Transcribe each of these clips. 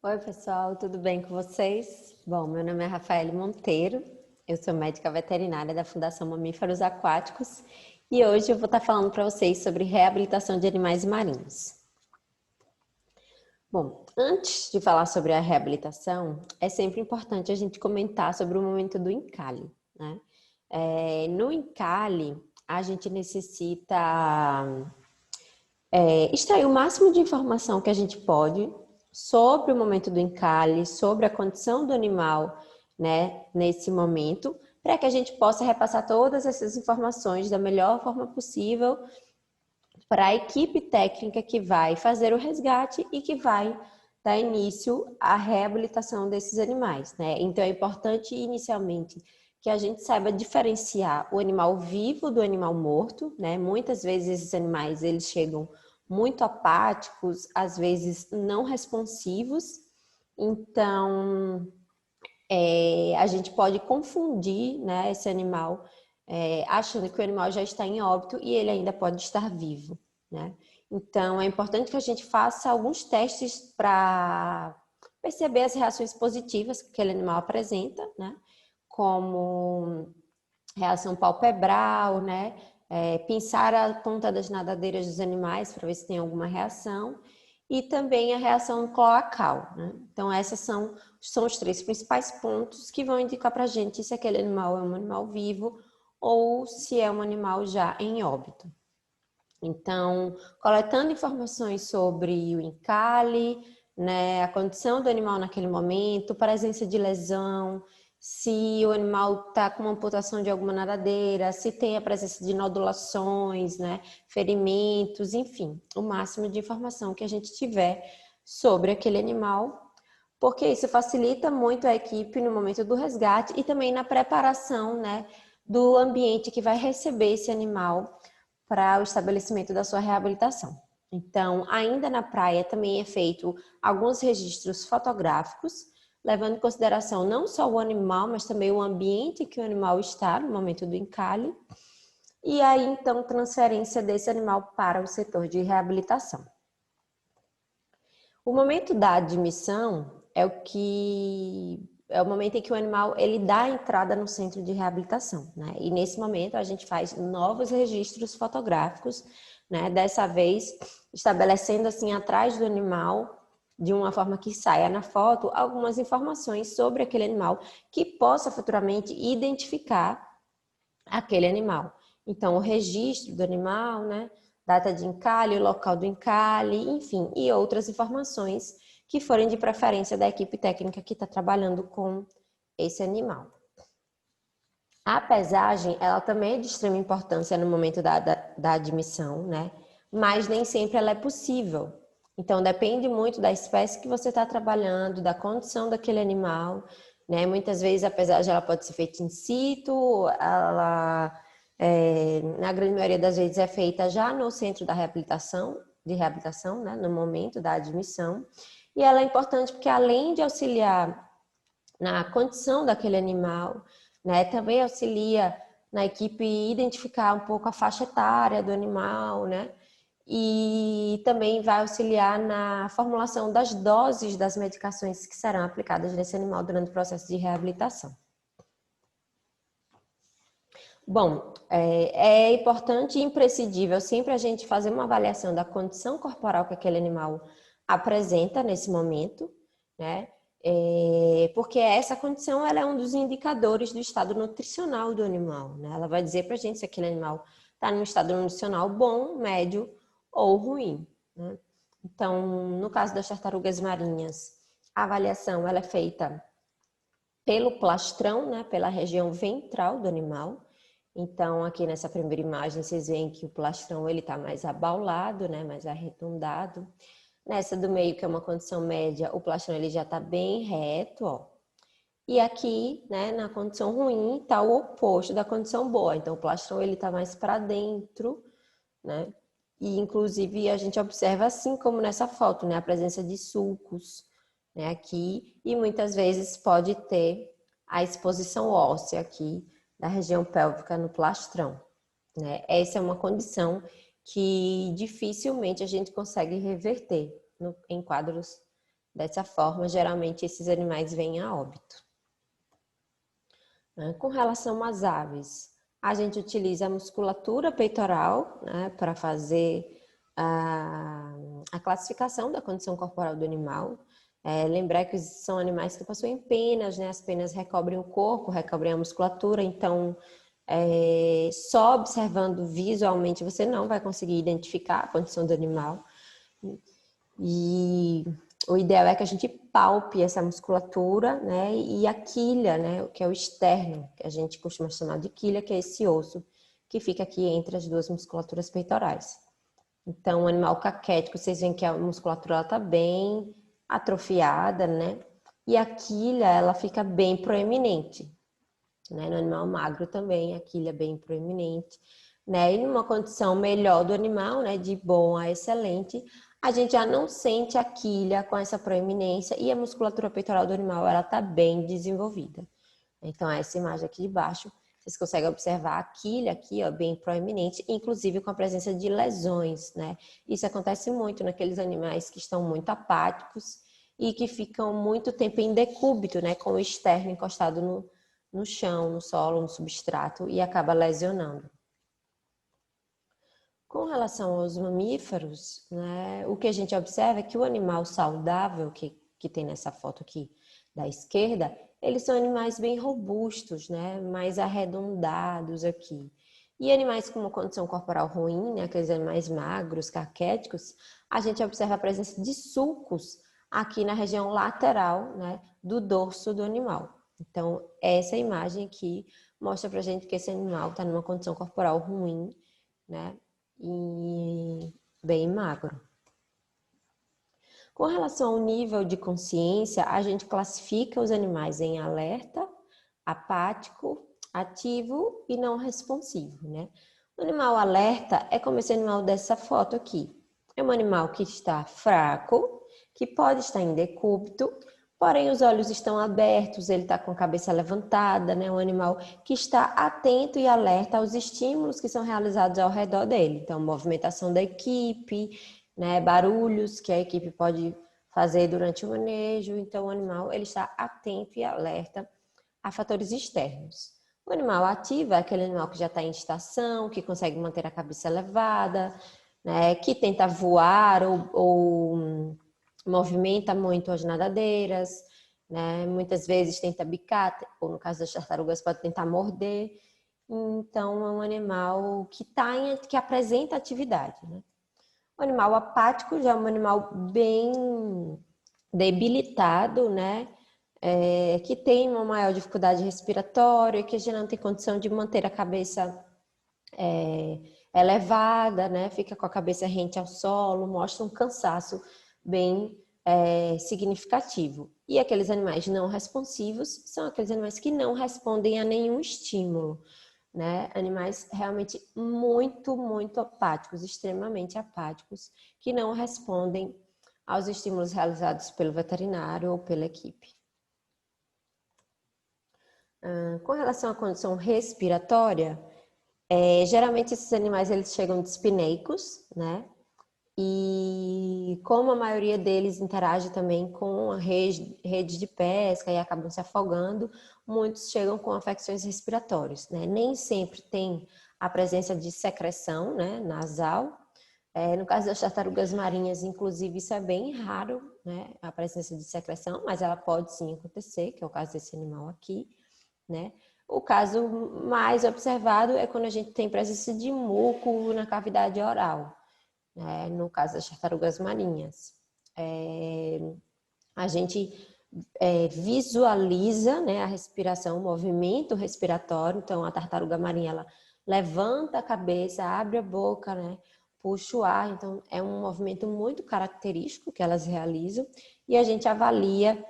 Oi, pessoal, tudo bem com vocês? Bom, meu nome é Rafaele Monteiro, eu sou médica veterinária da Fundação Mamíferos Aquáticos e hoje eu vou estar falando para vocês sobre reabilitação de animais marinhos. Bom, antes de falar sobre a reabilitação, é sempre importante a gente comentar sobre o momento do encalhe, né? No encalhe, a gente necessita extrair o máximo de informação que a gente pode sobre o momento do encalhe, sobre a condição do animal, né, nesse momento, para que a gente possa repassar todas essas informações da melhor forma possível para a equipe técnica que vai fazer o resgate e que vai dar início à reabilitação desses animais, né? Então é importante inicialmente que a gente saiba diferenciar o animal vivo do animal morto, né? Muitas vezes esses animais eles chegam muito apáticos, às vezes não responsivos, então a gente pode confundir, né, esse animal achando que o animal já está em óbito e ele ainda pode estar vivo, né? Então, é importante que a gente faça alguns testes para perceber as reações positivas que aquele animal apresenta, né? Como reação palpebral, né? Pinçar a ponta das nadadeiras dos animais para ver se tem alguma reação e também a reação cloacal, né? Então, esses são os três principais pontos que vão indicar para a gente se aquele animal é um animal vivo ou se é um animal já em óbito. Então, coletando informações sobre o encalhe, né, a condição do animal naquele momento, presença de lesão, se o animal está com uma amputação de alguma nadadeira, se tem a presença de nodulações, né, ferimentos, enfim, o máximo de informação que a gente tiver sobre aquele animal, porque isso facilita muito a equipe no momento do resgate e também na preparação, né, do ambiente que vai receber esse animal para o estabelecimento da sua reabilitação. Então, ainda na praia também é feito alguns registros fotográficos, levando em consideração não só o animal, mas também o ambiente que o animal está no momento do encalhe, e aí então transferência desse animal para o setor de reabilitação. O momento da admissão é o momento em que o animal ele dá a entrada no centro de reabilitação, né? E nesse momento a gente faz novos registros fotográficos, né? Dessa vez estabelecendo assim atrás do animal de uma forma que saia na foto algumas informações sobre aquele animal que possa futuramente identificar aquele animal. Então, o registro do animal, né? Data de encalhe, local do encalhe, enfim, e outras informações que forem de preferência da equipe técnica que está trabalhando com esse animal. A pesagem, ela também é de extrema importância no momento da admissão, né? Mas nem sempre ela é possível. Então, depende muito da espécie que você está trabalhando, da condição daquele animal, né? Muitas vezes a pesagem ela pode ser feita in situ, na grande maioria das vezes é feita já no centro da reabilitação, né? No momento da admissão. E ela é importante porque além de auxiliar na condição daquele animal, né? Também auxilia na equipe identificar um pouco a faixa etária do animal, né? E também vai auxiliar na formulação das doses das medicações que serão aplicadas nesse animal durante o processo de reabilitação. Bom, é importante e imprescindível sempre a gente fazer uma avaliação da condição corporal que aquele animal apresenta nesse momento, né? Porque essa condição ela é um dos indicadores do estado nutricional do animal, né? Ela vai dizer para a gente se aquele animal está num estado nutricional bom, médio ou ruim, né? Então, no caso das tartarugas marinhas, a avaliação ela é feita pelo plastrão, né? Pela região ventral do animal. Então, aqui nessa primeira imagem, vocês veem que o plastrão ele está mais abaulado, né? Mais arredondado. Nessa do meio, que é uma condição média, o plastrão ele já está bem reto, ó. E aqui, né, na condição ruim, está o oposto da condição boa. Então, o plastrão ele está mais para dentro, né? E, inclusive, a gente observa, assim como nessa foto, né, a presença de sulcos, né, aqui. E muitas vezes pode ter a exposição óssea aqui da região pélvica no plastrão, né? Essa é uma condição que dificilmente a gente consegue reverter em quadros Dessa forma, geralmente esses animais vêm a óbito. Com relação às aves, a gente utiliza a musculatura peitoral, né, para fazer a classificação da condição corporal do animal. Lembrar que são animais que possuem penas, né? As penas recobrem o corpo, recobrem a musculatura, então só observando visualmente você não vai conseguir identificar a condição do animal. E o ideal é que a gente palpe essa musculatura, né? E a quilha, né? Que é o externo, que a gente costuma chamar de quilha, que é esse osso que fica aqui entre as duas musculaturas peitorais. Então, o animal caquético, vocês veem que a musculatura está bem atrofiada, né? E a quilha, ela fica bem proeminente, né? No animal magro também, a quilha é bem proeminente, né? E numa condição melhor do animal, né? De bom a excelente, a gente já não sente a quilha com essa proeminência e a musculatura peitoral do animal, ela está bem desenvolvida. Então, essa imagem aqui de baixo, vocês conseguem observar a quilha aqui, ó, bem proeminente, inclusive com a presença de lesões, né? Isso acontece muito naqueles animais que estão muito apáticos e que ficam muito tempo em decúbito, né? Com o externo encostado no chão, no solo, no substrato e acaba lesionando. Com relação aos mamíferos, né? O que a gente observa é que o animal saudável que tem nessa foto aqui da esquerda, eles são animais bem robustos, né? Mais arredondados aqui. E animais com uma condição corporal ruim, né? Aqueles animais magros, caquéticos, a gente observa a presença de sulcos aqui na região lateral, né? Do dorso do animal. Então, essa imagem aqui mostra pra gente que esse animal está numa condição corporal ruim, né? E bem magro. Com relação ao nível de consciência, a gente classifica os animais em alerta, apático, ativo e não responsivo, né? O animal alerta é como esse animal dessa foto aqui. É um animal que está fraco, que pode estar em decúbito, porém os olhos estão abertos, ele está com a cabeça levantada, né? Um animal que está atento e alerta aos estímulos que são realizados ao redor dele. Então, movimentação da equipe, né, barulhos que a equipe pode fazer durante o manejo. Então, o animal ele está atento e alerta a fatores externos. O animal ativo é aquele animal que já está em estação, que consegue manter a cabeça elevada, né, que tenta voar ou movimenta muito as nadadeiras, né, muitas vezes tenta bicar, ou no caso das tartarugas pode tentar morder. Então, é um animal que apresenta atividade, né? O animal apático já é um animal bem debilitado, né? Que tem uma maior dificuldade respiratória, que já não tem condição de manter a cabeça elevada, né? Fica com a cabeça rente ao solo, mostra um cansaço bem significativo. E aqueles animais não responsivos são aqueles animais que não respondem a nenhum estímulo, né? Animais realmente muito, muito apáticos, extremamente apáticos, que não respondem aos estímulos realizados pelo veterinário ou pela equipe. Com relação à condição respiratória, geralmente esses animais eles chegam dispneicos, né? E como a maioria deles interage também com a rede de pesca e acabam se afogando, muitos chegam com afecções respiratórias, né? Nem sempre tem a presença de secreção, né, nasal. No caso das tartarugas marinhas, inclusive, isso é bem raro, né, a presença de secreção, mas ela pode sim acontecer, que é o caso desse animal aqui, né? O caso mais observado é quando a gente tem presença de muco na cavidade oral, no caso das tartarugas marinhas. A gente visualiza, né, a respiração, o movimento respiratório. Então, a tartaruga marinha, ela levanta a cabeça, abre a boca, né, puxa o ar. Então, é um movimento muito característico que elas realizam e a gente avalia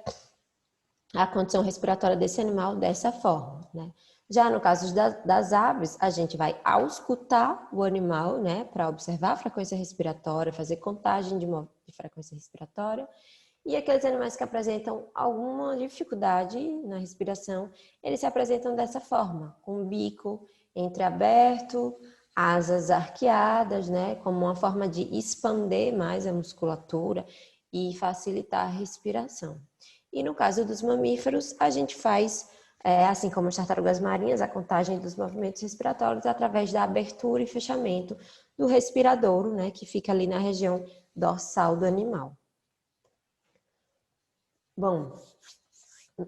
a condição respiratória desse animal dessa forma, né? Já no caso das aves, a gente vai auscultar o animal, né, para observar a frequência respiratória, fazer contagem de frequência respiratória. E aqueles animais que apresentam alguma dificuldade na respiração, eles se apresentam dessa forma, com o bico entreaberto, asas arqueadas, né, como uma forma de expander mais a musculatura e facilitar a respiração. E no caso dos mamíferos, a gente faz, assim como as tartarugas marinhas, a contagem dos movimentos respiratórios através da abertura e fechamento do respiradouro, né, que fica ali na região dorsal do animal. Bom,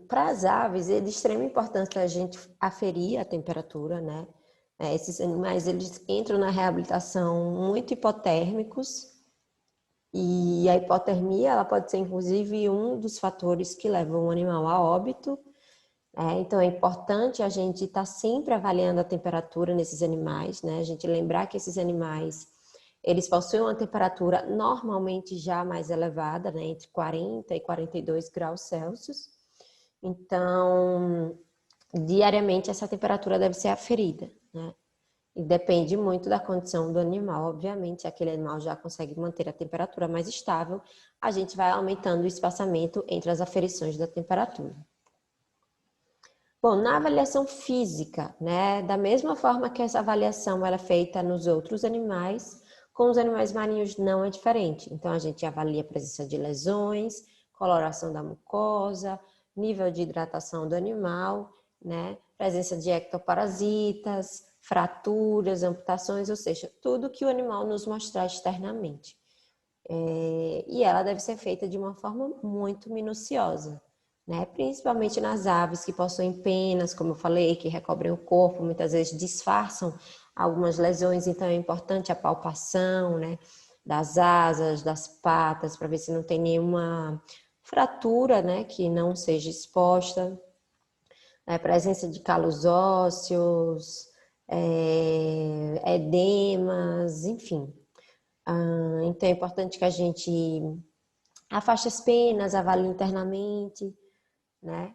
para as aves, é de extrema importância a gente aferir a temperatura, né? Esses animais, eles entram na reabilitação muito hipotérmicos, e a hipotermia, ela pode ser inclusive um dos fatores que levam o animal a óbito. Então é importante a gente estar sempre avaliando a temperatura nesses animais, né? A gente lembrar que esses animais, eles possuem uma temperatura normalmente já mais elevada, né? Entre 40 e 42 graus Celsius. Então, diariamente essa temperatura deve ser aferida, né? E depende muito da condição do animal. Obviamente, se aquele animal já consegue manter a temperatura mais estável, a gente vai aumentando o espaçamento entre as aferições da temperatura. Bom, na avaliação física, né, da mesma forma que essa avaliação ela é feita nos outros animais, com os animais marinhos não é diferente. Então, a gente avalia a presença de lesões, coloração da mucosa, nível de hidratação do animal, né, presença de ectoparasitas, fraturas, amputações, ou seja, tudo que o animal nos mostrar externamente. E ela deve ser feita de uma forma muito minuciosa, né? Principalmente nas aves que possuem penas, como eu falei, que recobrem o corpo, muitas vezes disfarçam algumas lesões, então é importante a palpação, né? Das asas, das patas, para ver se não tem nenhuma fratura, né? Que não seja exposta. Presença de calos ósseos, edemas, enfim. Então é importante que a gente afaste as penas, avalie internamente, né?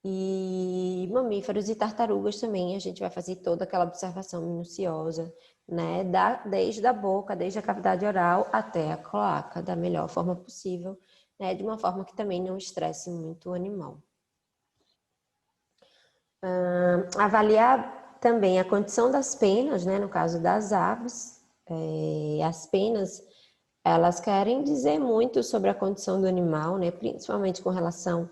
E mamíferos e tartarugas também, a gente vai fazer toda aquela observação minuciosa, né? Desde a boca, desde a cavidade oral até a cloaca, da melhor forma possível, né? De uma forma que também não estresse muito o animal. Avaliar também a condição das penas, né? No caso das aves, as penas, elas querem dizer muito sobre a condição do animal, né? Principalmente com relação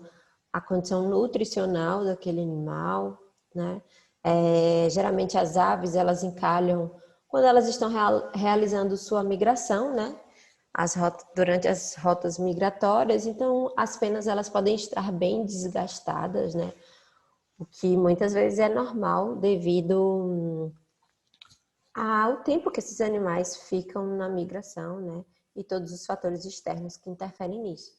à condição nutricional daquele animal, né? Geralmente as aves, elas encalham quando elas estão realizando sua migração, né? Durante as rotas migratórias, então as penas elas podem estar bem desgastadas, né? O que muitas vezes é normal devido ao tempo que esses animais ficam na migração, né? E todos os fatores externos que interferem nisso.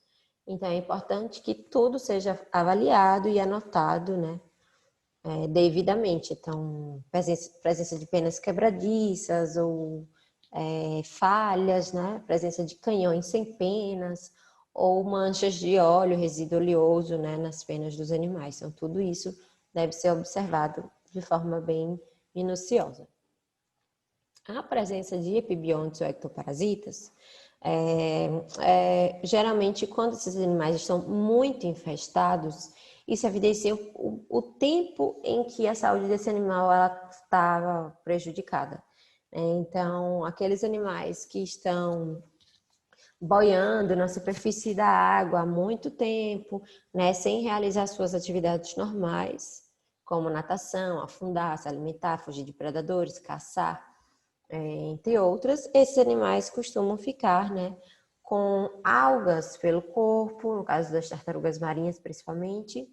Então, é importante que tudo seja avaliado e anotado, né? Devidamente. Então, presença de penas quebradiças ou falhas, né? Presença de canhões sem penas ou manchas de óleo, resíduo oleoso, né? Nas penas dos animais. Então, tudo isso deve ser observado de forma bem minuciosa. A presença de epibiontes ou ectoparasitas, geralmente quando esses animais estão muito infestados, isso evidencia o tempo em que a saúde desse animal estava prejudicada. Então, aqueles animais que estão boiando na superfície da água há muito tempo, né, sem realizar suas atividades normais, como natação, afundar, se alimentar, fugir de predadores, caçar, entre outras, esses animais costumam ficar, né, com algas pelo corpo, no caso das tartarugas marinhas principalmente,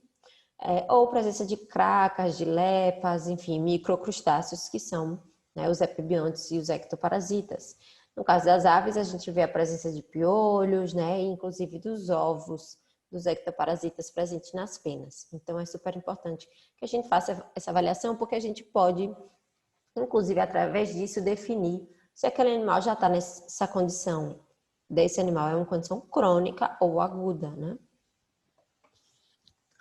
ou presença de cracas, de lepas, enfim, microcrustáceos que são, né, os epibiontes e os ectoparasitas. No caso das aves, a gente vê a presença de piolhos, né, e inclusive dos ovos dos ectoparasitas presentes nas penas. Então, é super importante que a gente faça essa avaliação, porque a gente pode, inclusive, através disso, definir se aquele animal já está nessa condição, desse animal é uma condição crônica ou aguda, né?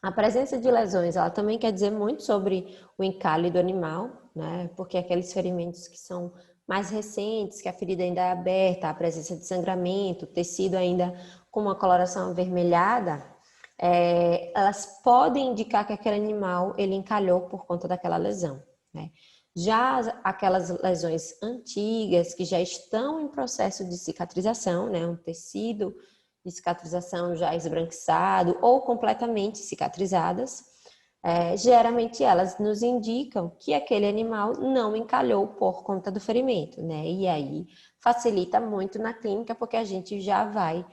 A presença de lesões, ela também quer dizer muito sobre o encalhe do animal, né? Porque aqueles ferimentos que são mais recentes, que a ferida ainda é aberta, a presença de sangramento, tecido ainda com uma coloração avermelhada, elas podem indicar que aquele animal ele encalhou por conta daquela lesão, né? Já aquelas lesões antigas que já estão em processo de cicatrização, né? Um tecido de cicatrização já esbranquiçado ou completamente cicatrizadas, geralmente elas nos indicam que aquele animal não encalhou por conta do ferimento, né? E aí facilita muito na clínica, porque a gente já vai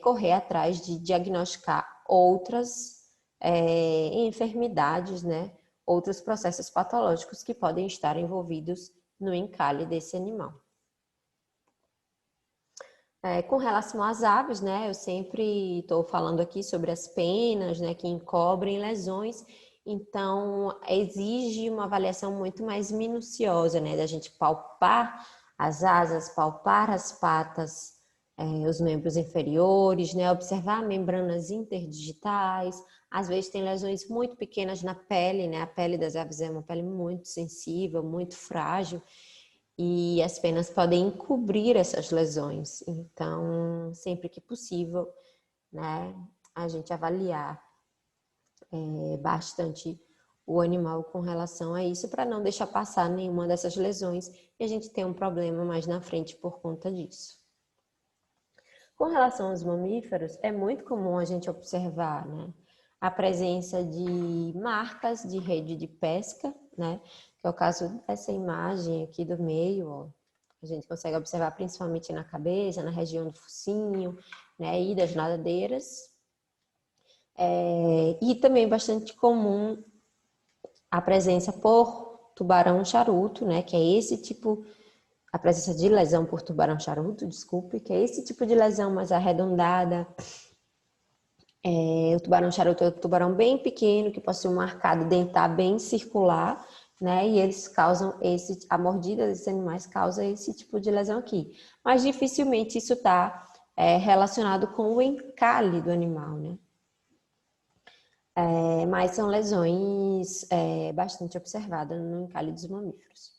correr atrás de diagnosticar outras enfermidades, né? Outros processos patológicos que podem estar envolvidos no encalhe desse animal. Com relação às aves, né, eu sempre estou falando aqui sobre as penas, né, que encobrem lesões, então exige uma avaliação muito mais minuciosa, né, da gente palpar as asas, palpar as patas, os membros inferiores, né, observar membranas interdigitais, às vezes tem lesões muito pequenas na pele, né, a pele das aves é uma pele muito sensível, muito frágil, e as penas podem encobrir essas lesões. Então, sempre que possível, né, a gente avaliar bastante o animal com relação a isso, para não deixar passar nenhuma dessas lesões e a gente ter um problema mais na frente por conta disso. Com relação aos mamíferos, é muito comum a gente observar, né, a presença de marcas de rede de pesca, né, que é o caso dessa imagem aqui do meio, ó. A gente consegue observar principalmente na cabeça, na região do focinho, né, e das nadadeiras. E também bastante comum a presença por tubarão charuto, né, que é esse tipo, a presença de lesão por tubarão charuto, desculpe, que é esse tipo de lesão mais arredondada. O tubarão charuto é um tubarão bem pequeno, que possui um arcado dentar bem circular, né? E eles causam a mordida desses animais causa esse tipo de lesão aqui. Mas dificilmente isso está relacionado com o encalhe do animal, né? Mas são lesões bastante observadas no encalhe dos mamíferos.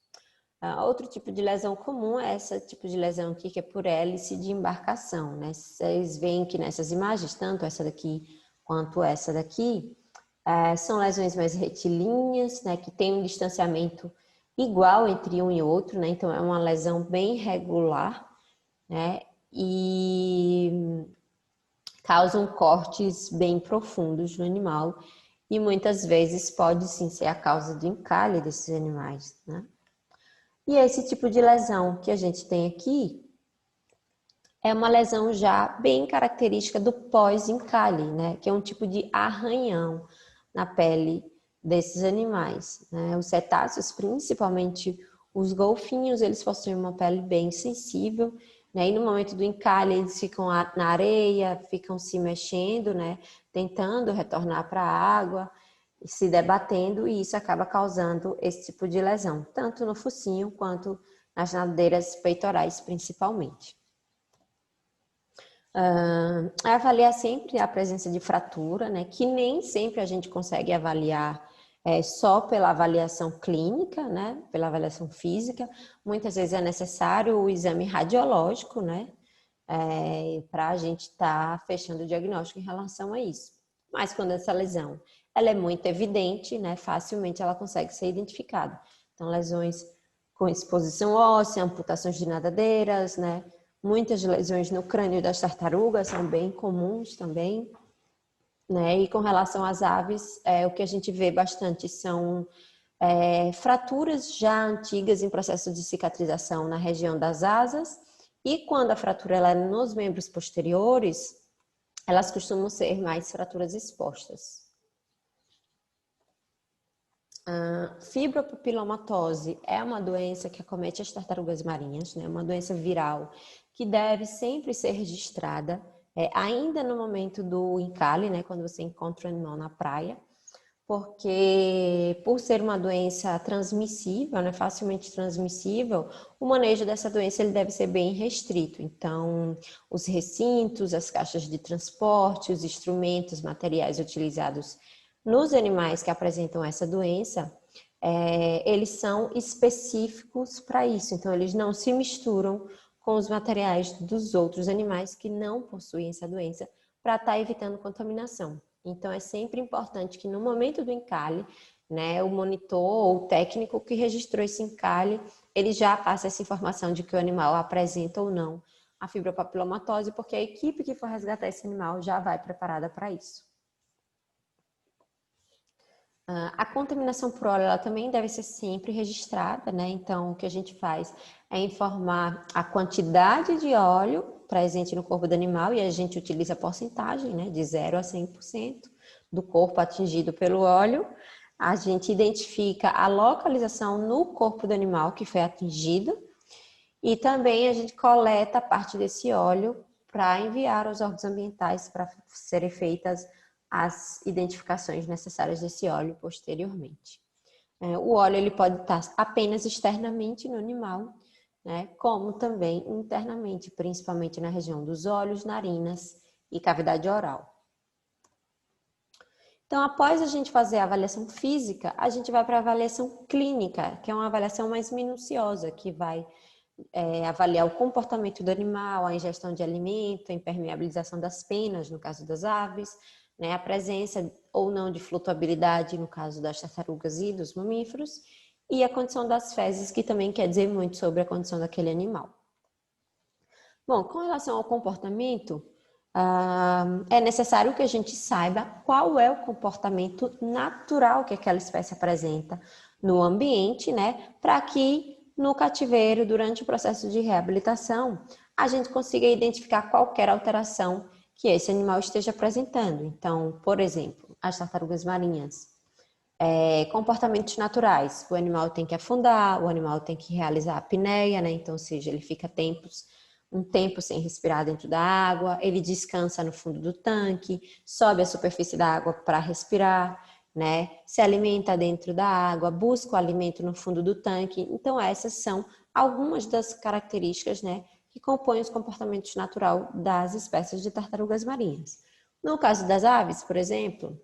Outro tipo de lesão comum é esse tipo de lesão aqui, que é por hélice de embarcação, né? Vocês veem que nessas imagens, tanto essa daqui quanto essa daqui, são lesões mais retilíneas, né? Que tem um distanciamento igual entre um e outro, né? Então, é uma lesão bem regular, né? E causam cortes bem profundos no animal e muitas vezes pode sim ser a causa do encalhe desses animais, né? E esse tipo de lesão que a gente tem aqui é uma lesão já bem característica do pós-encalhe, né? Que é um tipo de arranhão na pele desses animais, né? Os cetáceos, principalmente os golfinhos, eles possuem uma pele bem sensível, né? E no momento do encalhe eles ficam na areia, ficam se mexendo, né? Tentando retornar para a água, se debatendo, e isso acaba causando esse tipo de lesão, tanto no focinho quanto nas nadeiras peitorais, principalmente. Avaliar sempre a presença de fratura, né, que nem sempre a gente consegue avaliar só pela avaliação clínica, né, pela avaliação física. Muitas vezes é necessário o exame radiológico, né, para a gente estar fechando o diagnóstico em relação a isso. Mas quando essa lesão ela é muito evidente, né, facilmente ela consegue ser identificada. Então, lesões com exposição óssea, amputações de nadadeiras, né, muitas lesões no crânio das tartarugas são bem comuns também, né, e com relação às aves, o que a gente vê bastante são fraturas já antigas em processo de cicatrização na região das asas, e quando a fratura ela é nos membros posteriores, elas costumam ser mais fraturas expostas. Fibropapilomatose é uma doença que acomete as tartarugas marinhas, né? Uma doença viral que deve sempre ser registrada, ainda no momento do encalhe, né? Quando você encontra o animal na praia, porque por ser uma doença transmissível, né? Facilmente transmissível, o manejo dessa doença ele deve ser bem restrito. Então, os recintos, as caixas de transporte, os instrumentos, materiais utilizados nos animais que apresentam essa doença, eles são específicos para isso. Então, eles não se misturam com os materiais dos outros animais que não possuem essa doença, para estar evitando contaminação. Então, é sempre importante que no momento do encalhe, né, o monitor ou o técnico que registrou esse encalhe, ele já passa essa informação de que o animal apresenta ou não a fibropapilomatose, porque a equipe que for resgatar esse animal já vai preparada para isso. A contaminação por óleo ela também deve ser sempre registrada, né? Então, o que a gente faz é informar a quantidade de óleo presente no corpo do animal e a gente utiliza a porcentagem, né? De 0 a 100% do corpo atingido pelo óleo. A gente identifica a localização no corpo do animal que foi atingido e também a gente coleta parte desse óleo para enviar aos órgãos ambientais para serem feitas as identificações necessárias desse óleo posteriormente. O óleo ele pode estar apenas externamente no animal, né, como também internamente, principalmente na região dos olhos, narinas e cavidade oral. Então, após a gente fazer a avaliação física, a gente vai para a avaliação clínica, que é uma avaliação mais minuciosa, que vai avaliar o comportamento do animal, a ingestão de alimento, a impermeabilização das penas, no caso das aves, né, a presença ou não de flutuabilidade, no caso das tartarugas e dos mamíferos, e a condição das fezes, que também quer dizer muito sobre a condição daquele animal. Bom, com relação ao comportamento, é necessário que a gente saiba qual é o comportamento natural que aquela espécie apresenta no ambiente, né, para que no cativeiro, durante o processo de reabilitação, a gente consiga identificar qualquer alteração que esse animal esteja apresentando. Então, por exemplo, as tartarugas marinhas, comportamentos naturais. O animal tem que afundar, o animal tem que realizar a apneia, né? Então, ou seja, ele fica um tempo sem respirar dentro da água, ele descansa no fundo do tanque, sobe à superfície da água para respirar, né? Se alimenta dentro da água, busca o alimento no fundo do tanque. Então, essas são algumas das características, né, que compõem os comportamentos naturais das espécies de tartarugas marinhas. No caso das aves, por exemplo,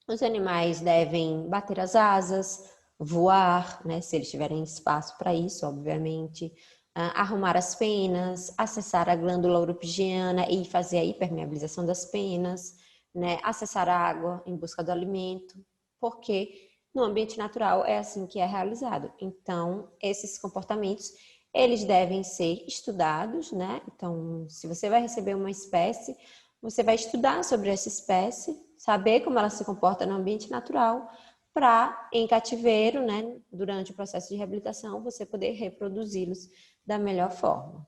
os animais devem bater as asas, voar, né, se eles tiverem espaço para isso, obviamente, arrumar as penas, acessar a glândula uropigiana e fazer a hipermeabilização das penas, né, acessar a água em busca do alimento, porque no ambiente natural é assim que é realizado. Então, esses comportamentos, eles devem ser estudados, né? Então, se você vai receber uma espécie, você vai estudar sobre essa espécie, saber como ela se comporta no ambiente natural, para, em cativeiro, né, durante o processo de reabilitação, você poder reproduzi-los da melhor forma.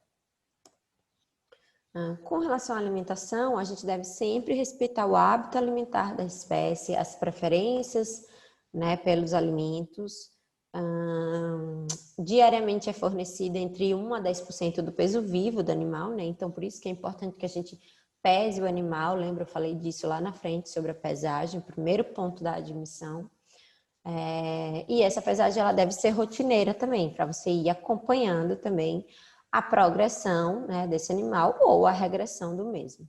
Com relação à alimentação, a gente deve sempre respeitar o hábito alimentar da espécie, as preferências, né, pelos alimentos. Diariamente é fornecido entre 1 a 10% do peso vivo do animal, né? Então, por isso que é importante que a gente pese o animal. Lembra, eu falei disso lá na frente, sobre a pesagem, primeiro ponto da admissão. E essa pesagem ela deve ser rotineira também, para você ir acompanhando também a progressão, né, desse animal ou a regressão do mesmo.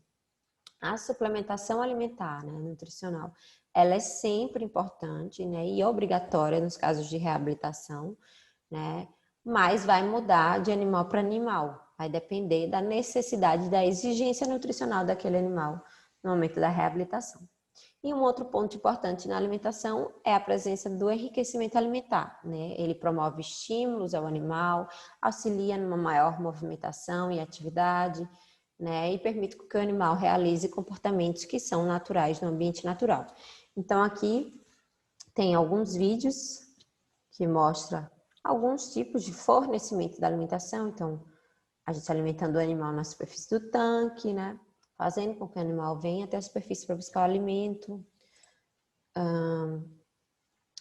A suplementação alimentar, né, nutricional, ela é sempre importante, né, e obrigatória nos casos de reabilitação, né, mas vai mudar de animal para animal, vai depender da necessidade, da exigência nutricional daquele animal no momento da reabilitação. E um outro ponto importante na alimentação é a presença do enriquecimento alimentar, né? Ele promove estímulos ao animal, auxilia numa maior movimentação e atividade, né? E permite que o animal realize comportamentos que são naturais no ambiente natural. Então, aqui tem alguns vídeos que mostram alguns tipos de fornecimento da alimentação. Então, a gente alimentando o animal na superfície do tanque, né? Fazendo com que o animal venha até a superfície para buscar o alimento.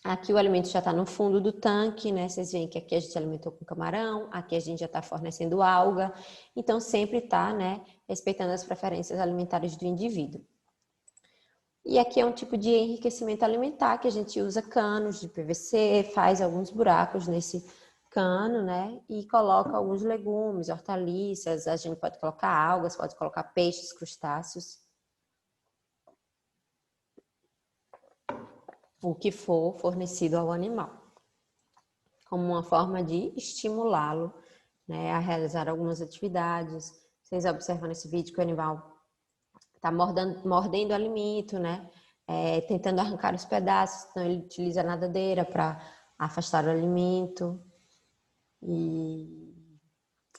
Aqui o alimento já está no fundo do tanque, né? Vocês veem que aqui a gente alimentou com camarão, aqui a gente já está fornecendo alga. Então, sempre está, né, respeitando as preferências alimentares do indivíduo. E aqui é um tipo de enriquecimento alimentar que a gente usa canos de PVC, faz alguns buracos nesse cano, né? E coloca alguns legumes, hortaliças, a gente pode colocar algas, pode colocar peixes, crustáceos, o que for fornecido ao animal, como uma forma de estimulá-lo, né, a realizar algumas atividades. Vocês observam nesse vídeo que o animal está mordendo o alimento, né? Tentando arrancar os pedaços, então ele utiliza a nadadeira para afastar o alimento. E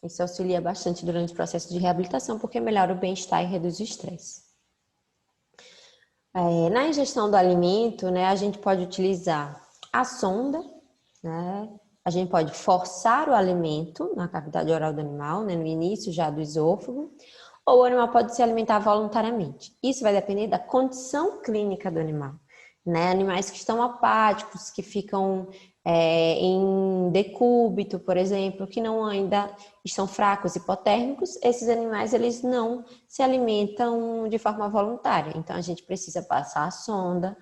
Isso auxilia bastante durante o processo de reabilitação, porque melhora o bem-estar e reduz o estresse. Na ingestão do alimento, né, a gente pode utilizar a sonda, né? A gente pode forçar o alimento na cavidade oral do animal, né, no início já do esôfago, ou o animal pode se alimentar voluntariamente. Isso vai depender da condição clínica do animal, né? Animais que estão apáticos, que ficam em decúbito, por exemplo, que não ainda estão fracos, hipotérmicos, esses animais eles não se alimentam de forma voluntária. Então a gente precisa passar a sonda,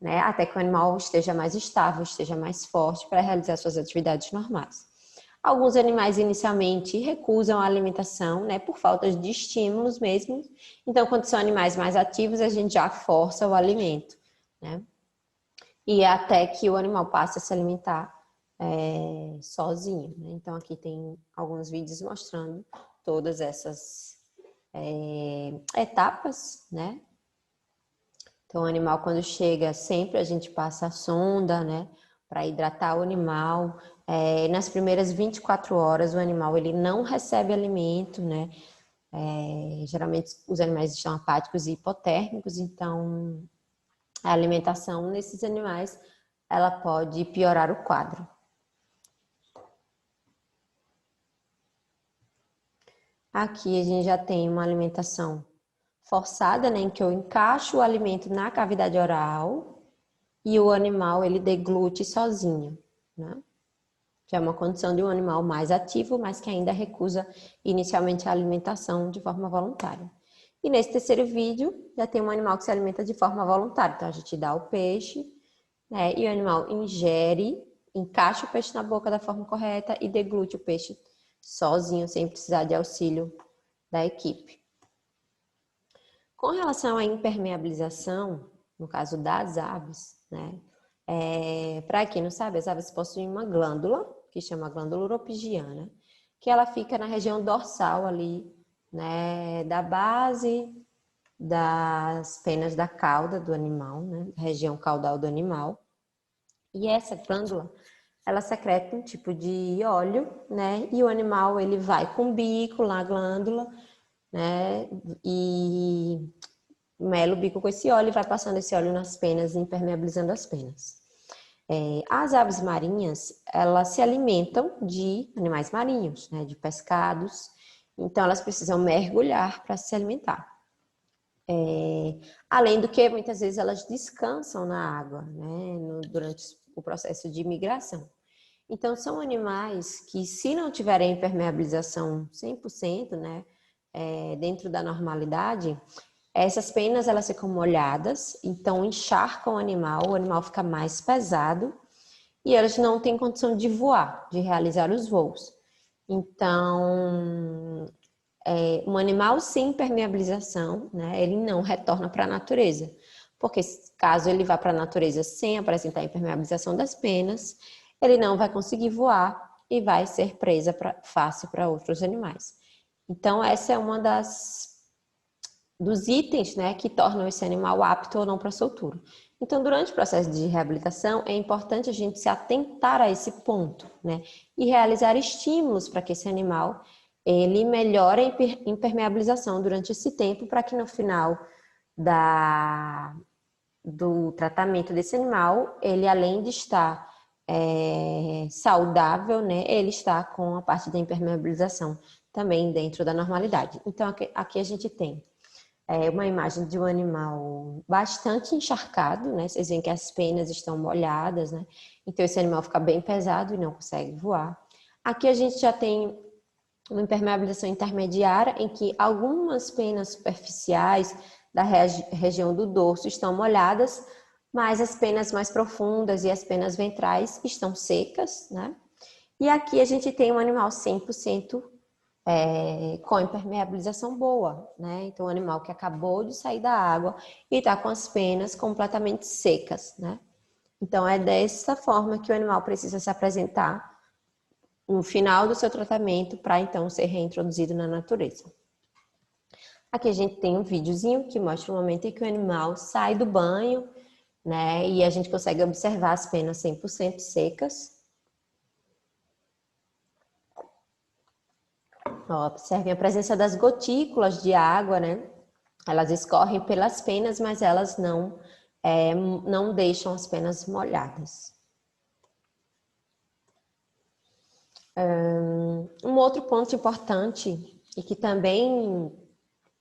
né, até que o animal esteja mais estável, esteja mais forte para realizar suas atividades normais. Alguns animais inicialmente recusam a alimentação, né, por falta de estímulos mesmo. Então, quando são animais mais ativos, a gente já força o alimento, né? E até que o animal passe a se alimentar sozinho, né? Então, aqui tem alguns vídeos mostrando todas essas etapas, né? Então, o animal, quando chega, sempre a gente passa a sonda, né, para hidratar o animal. Nas primeiras 24 horas, o animal ele não recebe alimento, né? Geralmente, os animais estão apáticos e hipotérmicos, então a alimentação nesses animais ela pode piorar o quadro. Aqui a gente já tem uma alimentação forçada, né, em que eu encaixo o alimento na cavidade oral e o animal ele deglute sozinho, né? Que é uma condição de um animal mais ativo, mas que ainda recusa inicialmente a alimentação de forma voluntária. E nesse terceiro vídeo, já tem um animal que se alimenta de forma voluntária. Então, a gente dá o peixe, né, e o animal ingere, encaixa o peixe na boca da forma correta e deglute o peixe sozinho, sem precisar de auxílio da equipe. Com relação à impermeabilização, no caso das aves, né? Para quem não sabe, as aves possuem uma glândula, que chama glândula uropigiana, que ela fica na região dorsal ali, né? Da base das penas da cauda do animal, né? Região caudal do animal. E essa glândula, ela secreta um tipo de óleo, né? E o animal, ele vai com o bico na glândula, né? E mela o bico com esse óleo e vai passando esse óleo nas penas, impermeabilizando as penas. As aves marinhas, elas se alimentam de animais marinhos, né, de pescados, então elas precisam mergulhar para se alimentar. Além do que, muitas vezes elas descansam na água, né, durante o processo de migração. Então, são animais que, se não tiverem impermeabilização 100%, né, dentro da normalidade, essas penas elas ficam molhadas, então encharcam o animal fica mais pesado e elas não têm condição de voar, de realizar os voos. Então, um animal sem impermeabilização, né, ele não retorna para a natureza, porque caso ele vá para a natureza sem apresentar impermeabilização das penas, ele não vai conseguir voar e vai ser presa fácil para outros animais. Então, essa é uma dos itens, né, que tornam esse animal apto ou não para soltura. Então, durante o processo de reabilitação, é importante a gente se atentar a esse ponto, né, e realizar estímulos para que esse animal ele melhore a impermeabilização durante esse tempo, para que no final do tratamento desse animal, ele além de estar saudável, né, ele está com a parte da impermeabilização também dentro da normalidade. Então, aqui a gente tem uma imagem de um animal bastante encharcado, né? Vocês veem que as penas estão molhadas, né? Então esse animal fica bem pesado e não consegue voar. Aqui a gente já tem uma impermeabilização intermediária, em que algumas penas superficiais da região do dorso estão molhadas, mas as penas mais profundas e as penas ventrais estão secas, né? E aqui a gente tem um animal 100% com impermeabilização boa, né? Então, o animal que acabou de sair da água e está com as penas completamente secas, né? Então, é dessa forma que o animal precisa se apresentar no final do seu tratamento para, então, ser reintroduzido na natureza. Aqui a gente tem um videozinho que mostra o momento em que o animal sai do banho, né? E a gente consegue observar as penas 100% secas. Ó, observem a presença das gotículas de água, né? Elas escorrem pelas penas, mas elas não deixam as penas molhadas. Um outro ponto importante, e que também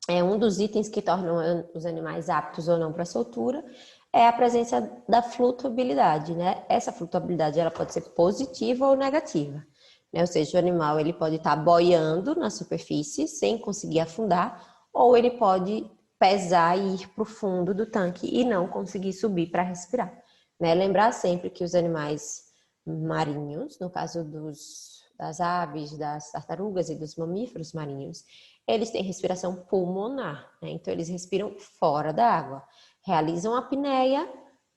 é um dos itens que tornam os animais aptos ou não para a soltura, é a presença da flutuabilidade, né? Essa flutuabilidade ela pode ser positiva ou negativa, né? Ou seja, o animal ele pode estar boiando na superfície sem conseguir afundar, ou ele pode pesar e ir para o fundo do tanque e não conseguir subir para respirar, né? Lembrar sempre que os animais marinhos, no caso das aves, das tartarugas e dos mamíferos marinhos, eles têm respiração pulmonar, né? Então eles respiram fora da água, realizam a apneia,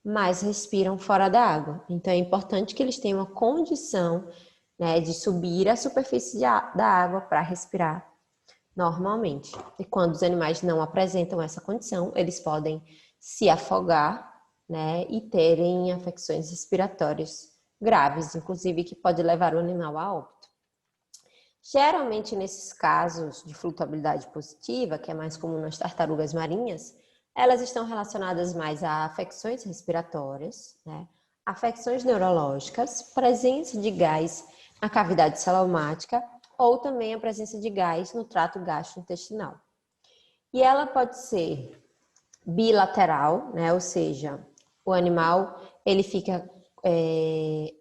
mas respiram fora da água. Então é importante que eles tenham uma condição, né, de subir à superfície da água para respirar normalmente. E quando os animais não apresentam essa condição, eles podem se afogar, né, e terem afecções respiratórias graves, inclusive que pode levar o animal a óbito. Geralmente, nesses casos de flutuabilidade positiva, que é mais comum nas tartarugas marinhas, elas estão relacionadas mais a afecções respiratórias, né? Afecções neurológicas, presença de gás na cavidade celomática ou também a presença de gás no trato gastrointestinal. E ela pode ser bilateral, né? Ou seja, o animal ele fica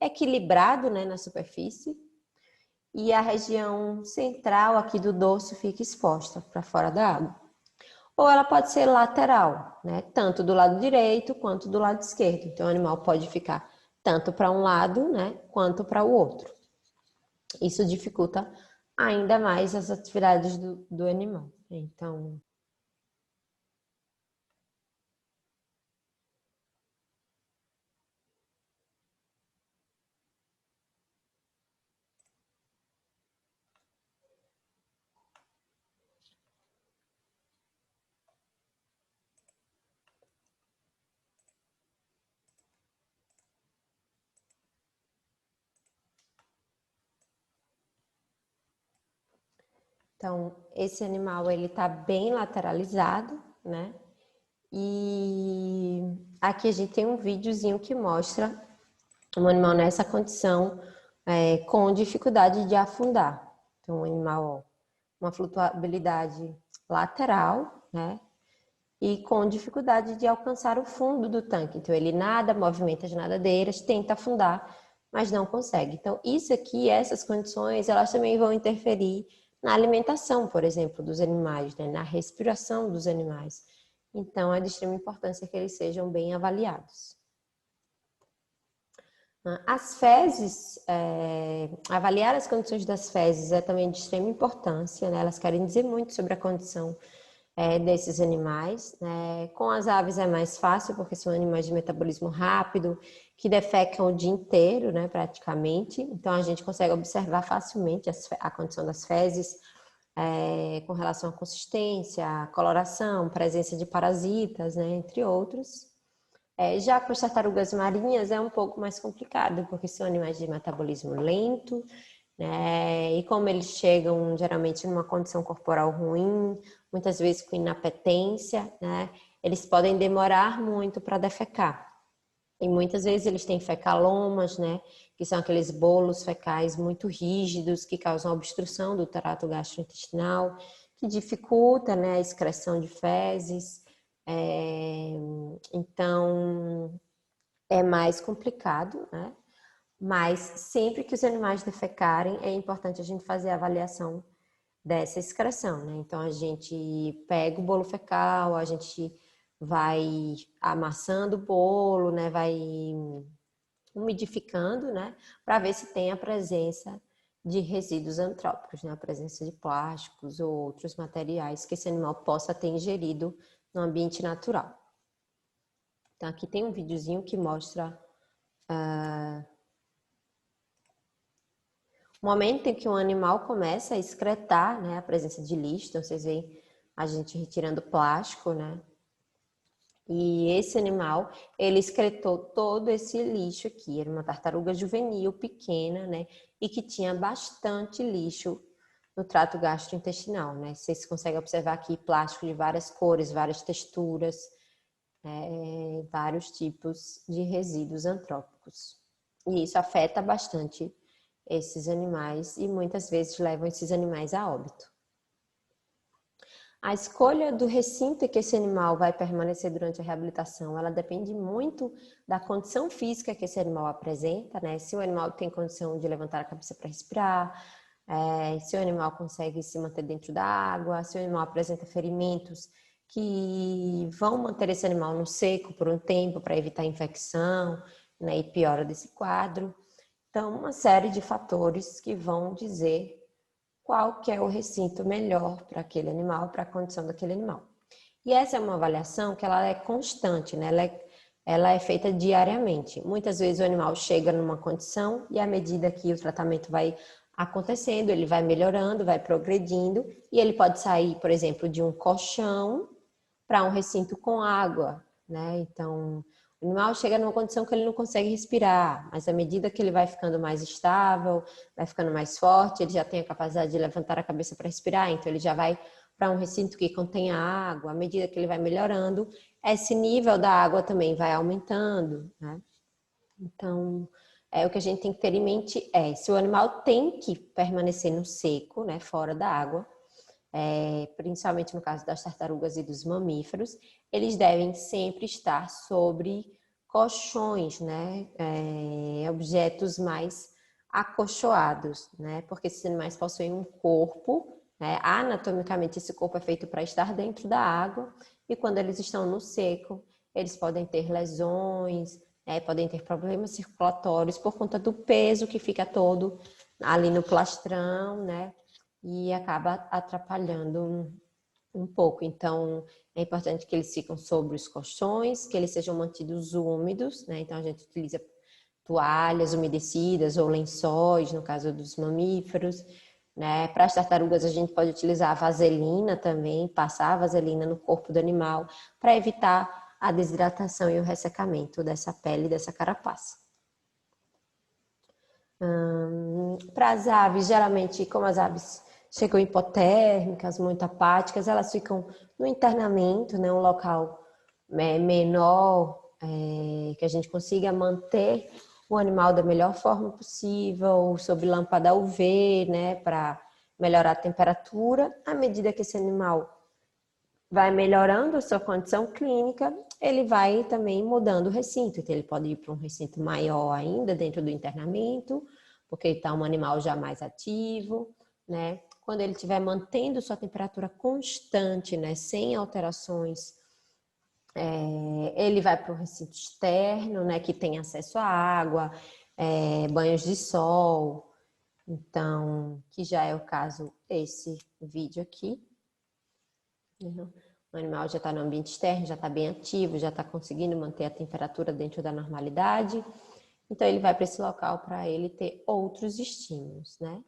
equilibrado, né, na superfície, e a região central aqui do dorso fica exposta para fora da água. Ou ela pode ser lateral, né? Tanto do lado direito quanto do lado esquerdo. Então o animal pode ficar tanto para um lado, né, quanto para o outro. Isso dificulta ainda mais as atividades do animal. Então, esse animal ele está bem lateralizado, né? E aqui a gente tem um videozinho que mostra um animal nessa condição, com dificuldade de afundar. Então, um animal, uma flutuabilidade lateral, né? E com dificuldade de alcançar o fundo do tanque. Então, ele nada, movimenta as nadadeiras, tenta afundar, mas não consegue. Então, isso aqui, essas condições, elas também vão interferir na alimentação, por exemplo, dos animais, né? Na respiração dos animais. Então, é de extrema importância que eles sejam bem avaliados. As fezes, avaliar as condições das fezes é também de extrema importância, né? Elas querem dizer muito sobre a condição desses animais, né? Com as aves é mais fácil, porque são animais de metabolismo rápido, que defecam o dia inteiro, né, praticamente. Então, a gente consegue observar facilmente a condição das fezes, com relação à consistência, coloração, presença de parasitas, né, entre outros. Já para as tartarugas marinhas é um pouco mais complicado, porque são animais de metabolismo lento, né? E como eles chegam geralmente numa condição corporal ruim, muitas vezes com inapetência, né? Eles podem demorar muito para defecar. E muitas vezes eles têm fecalomas, né? Que são aqueles bolos fecais muito rígidos que causam obstrução do trato gastrointestinal, que dificulta, né, a excreção de fezes. Então, é mais complicado, né? Mas sempre que os animais defecarem, é importante a gente fazer a avaliação dessa excreção, né? Então, a gente pega o bolo fecal, a gente vai amassando o bolo, né? Vai umidificando, né? Para ver se tem a presença de resíduos antrópicos, né? A presença de plásticos ou outros materiais que esse animal possa ter ingerido no ambiente natural. Então, aqui tem um videozinho que mostra o momento em que um animal começa a excretar, né, a presença de lixo. Então, vocês veem a gente retirando plástico, né? E esse animal, ele excretou todo esse lixo aqui. Era uma tartaruga juvenil pequena, né? E que tinha bastante lixo no trato gastrointestinal, né? Vocês conseguem observar aqui plástico de várias cores, várias texturas, vários tipos de resíduos antrópicos. E isso afeta bastante esses animais e muitas vezes levam esses animais a óbito. A escolha do recinto em que esse animal vai permanecer durante a reabilitação, ela depende muito da condição física que esse animal apresenta, né? Se o animal tem condição de levantar a cabeça para respirar, se o animal consegue se manter dentro da água, se o animal apresenta ferimentos que vão manter esse animal no seco por um tempo para evitar infecção, né? E piora desse quadro. Então, uma série de fatores que vão dizer qual que é o recinto melhor para aquele animal, para a condição daquele animal. E essa é uma avaliação que ela é constante, né? Ela é feita diariamente. Muitas vezes o animal chega numa condição e à medida que o tratamento vai acontecendo, ele vai melhorando, vai progredindo e ele pode sair, por exemplo, de um colchão para um recinto com água, né? Então, o animal chega numa condição que ele não consegue respirar, mas à medida que ele vai ficando mais estável, vai ficando mais forte, ele já tem a capacidade de levantar a cabeça para respirar, então ele já vai para um recinto que contém água. À medida que ele vai melhorando, esse nível da água também vai aumentando, né? Então, o que a gente tem que ter em mente se o animal tem que permanecer no seco, né, fora da água, principalmente no caso das tartarugas e dos mamíferos, eles devem sempre estar sobre colchões, né? Objetos mais acolchoados, né? Porque esses animais possuem um corpo, né? Anatomicamente esse corpo é feito para estar dentro da água e quando eles estão no seco, eles podem ter lesões, podem ter problemas circulatórios por conta do peso que fica todo ali no plastrão, né? E acaba atrapalhando um pouco. Então, é importante que eles fiquem sobre os colchões, que eles sejam mantidos úmidos, né? Então, a gente utiliza toalhas umedecidas ou lençóis, no caso dos mamíferos, né? Para as tartarugas, a gente pode utilizar a vaselina também, passar a vaselina no corpo do animal, para evitar a desidratação e o ressecamento dessa pele, dessa carapaça. Para as aves, geralmente, como as aves chegam hipotérmicas, muito apáticas, elas ficam no internamento, né, um local menor, que a gente consiga manter o animal da melhor forma possível, sob lâmpada UV, né, para melhorar a temperatura. À medida que esse animal vai melhorando a sua condição clínica, ele vai também mudando o recinto. Então, ele pode ir para um recinto maior ainda dentro do internamento, porque está um animal já mais ativo, né? Quando ele estiver mantendo sua temperatura constante, né, sem alterações, ele vai para o recinto externo, né, que tem acesso à água, banhos de sol. Então, que já é o caso esse vídeo aqui. O animal já está no ambiente externo, já está bem ativo, já está conseguindo manter a temperatura dentro da normalidade. Então, ele vai para esse local para ele ter outros estímulos, né?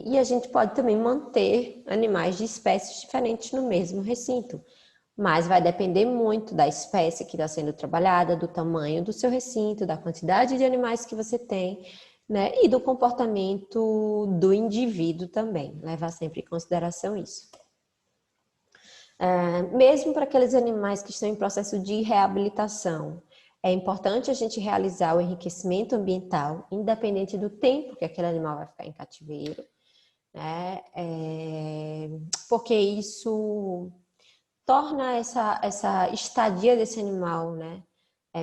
E a gente pode também manter animais de espécies diferentes no mesmo recinto, mas vai depender muito da espécie que está sendo trabalhada, do tamanho do seu recinto, da quantidade de animais que você tem, né? E do comportamento do indivíduo também, levar sempre em consideração isso. Mesmo para aqueles animais que estão em processo de reabilitação, é importante a gente realizar o enriquecimento ambiental, independente do tempo que aquele animal vai ficar em cativeiro, né? Porque isso torna essa estadia desse animal, né,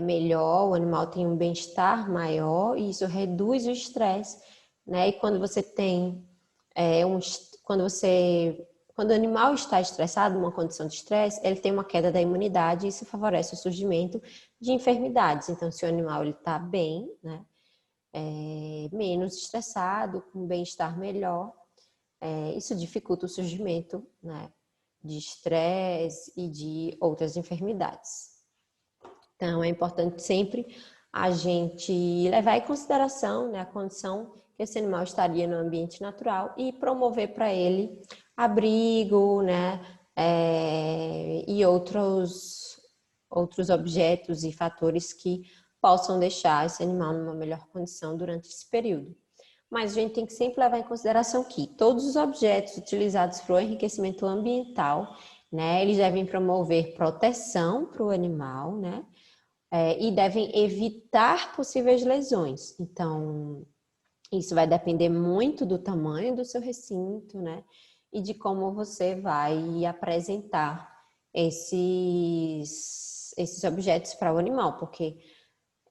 melhor, o animal tem um bem-estar maior e isso reduz o estresse, né? E quando você tem quando o animal está estressado, numa condição de estresse, ele tem uma queda da imunidade e isso favorece o surgimento de enfermidades. Então, se o animal está bem, né, menos estressado, com bem-estar melhor, isso dificulta o surgimento, né, de estresse e de outras enfermidades. Então, é importante sempre a gente levar em consideração, né, a condição que esse animal estaria no ambiente natural e promover para ele abrigo, né, e outros objetos e fatores que possam deixar esse animal numa melhor condição durante esse período. mas a gente tem que sempre levar em consideração que todos os objetos utilizados para o enriquecimento ambiental, né, eles devem promover proteção para o animal, né, e devem evitar possíveis lesões. Então, isso vai depender muito do tamanho do seu recinto, né, e de como você vai apresentar esses objetos para o animal, porque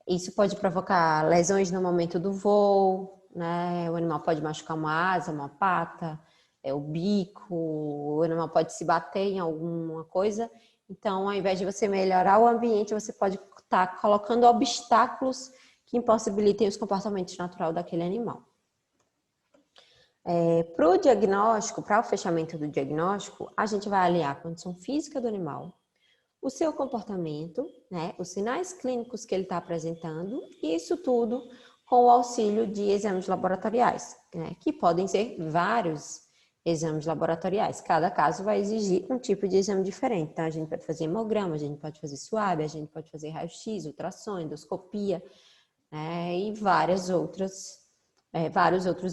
isso pode provocar lesões no momento do voo, né? O animal pode machucar uma asa, uma pata, o bico, o animal pode se bater em alguma coisa. Então, ao invés de você melhorar o ambiente, você pode estar colocando obstáculos que impossibilitem os comportamentos naturais daquele animal. Para o diagnóstico, para o fechamento do diagnóstico, a gente vai avaliar a condição física do animal, o seu comportamento, né, os sinais clínicos que ele está apresentando, e isso tudo com o auxílio de exames laboratoriais, né, que podem ser vários exames laboratoriais. Cada caso vai exigir um tipo de exame diferente. Então, a gente pode fazer hemograma, a gente pode fazer suave, a gente pode fazer raio-x, ultrassom, endoscopia, né, e vários outros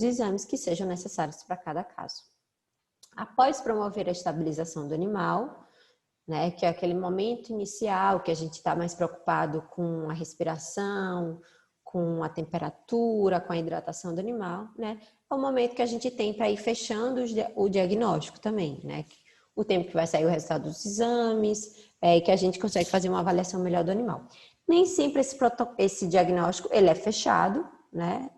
exames que sejam necessários para cada caso. Após promover a estabilização do animal, né, que é aquele momento inicial que a gente está mais preocupado com a respiração, com a temperatura, com a hidratação do animal, né, é o momento que a gente tem para ir fechando o diagnóstico também, né, o tempo que vai sair o resultado dos exames, e que a gente consegue fazer uma avaliação melhor do animal. Nem sempre esse diagnóstico ele é fechado, né,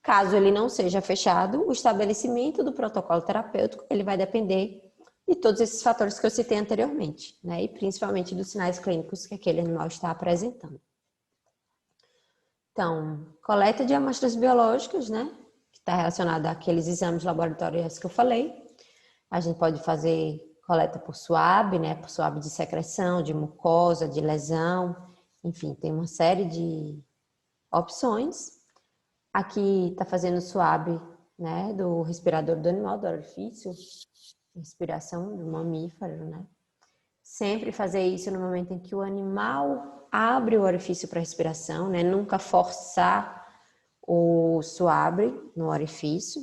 caso ele não seja fechado, o estabelecimento do protocolo terapêutico ele vai depender de todos esses fatores que eu citei anteriormente, né? E principalmente dos sinais clínicos que aquele animal está apresentando. Então, coleta de amostras biológicas, né? Que está relacionada àqueles exames laboratoriais que eu falei. A gente pode fazer coleta por suave, né? Por suave de secreção, de mucosa, de lesão. Enfim, tem uma série de opções. Aqui está fazendo suave, né? Do respirador do animal, do orifício. Respiração do mamífero, né? Sempre fazer isso no momento em que o animal abre o orifício para respiração, né? Nunca forçar o suave no orifício.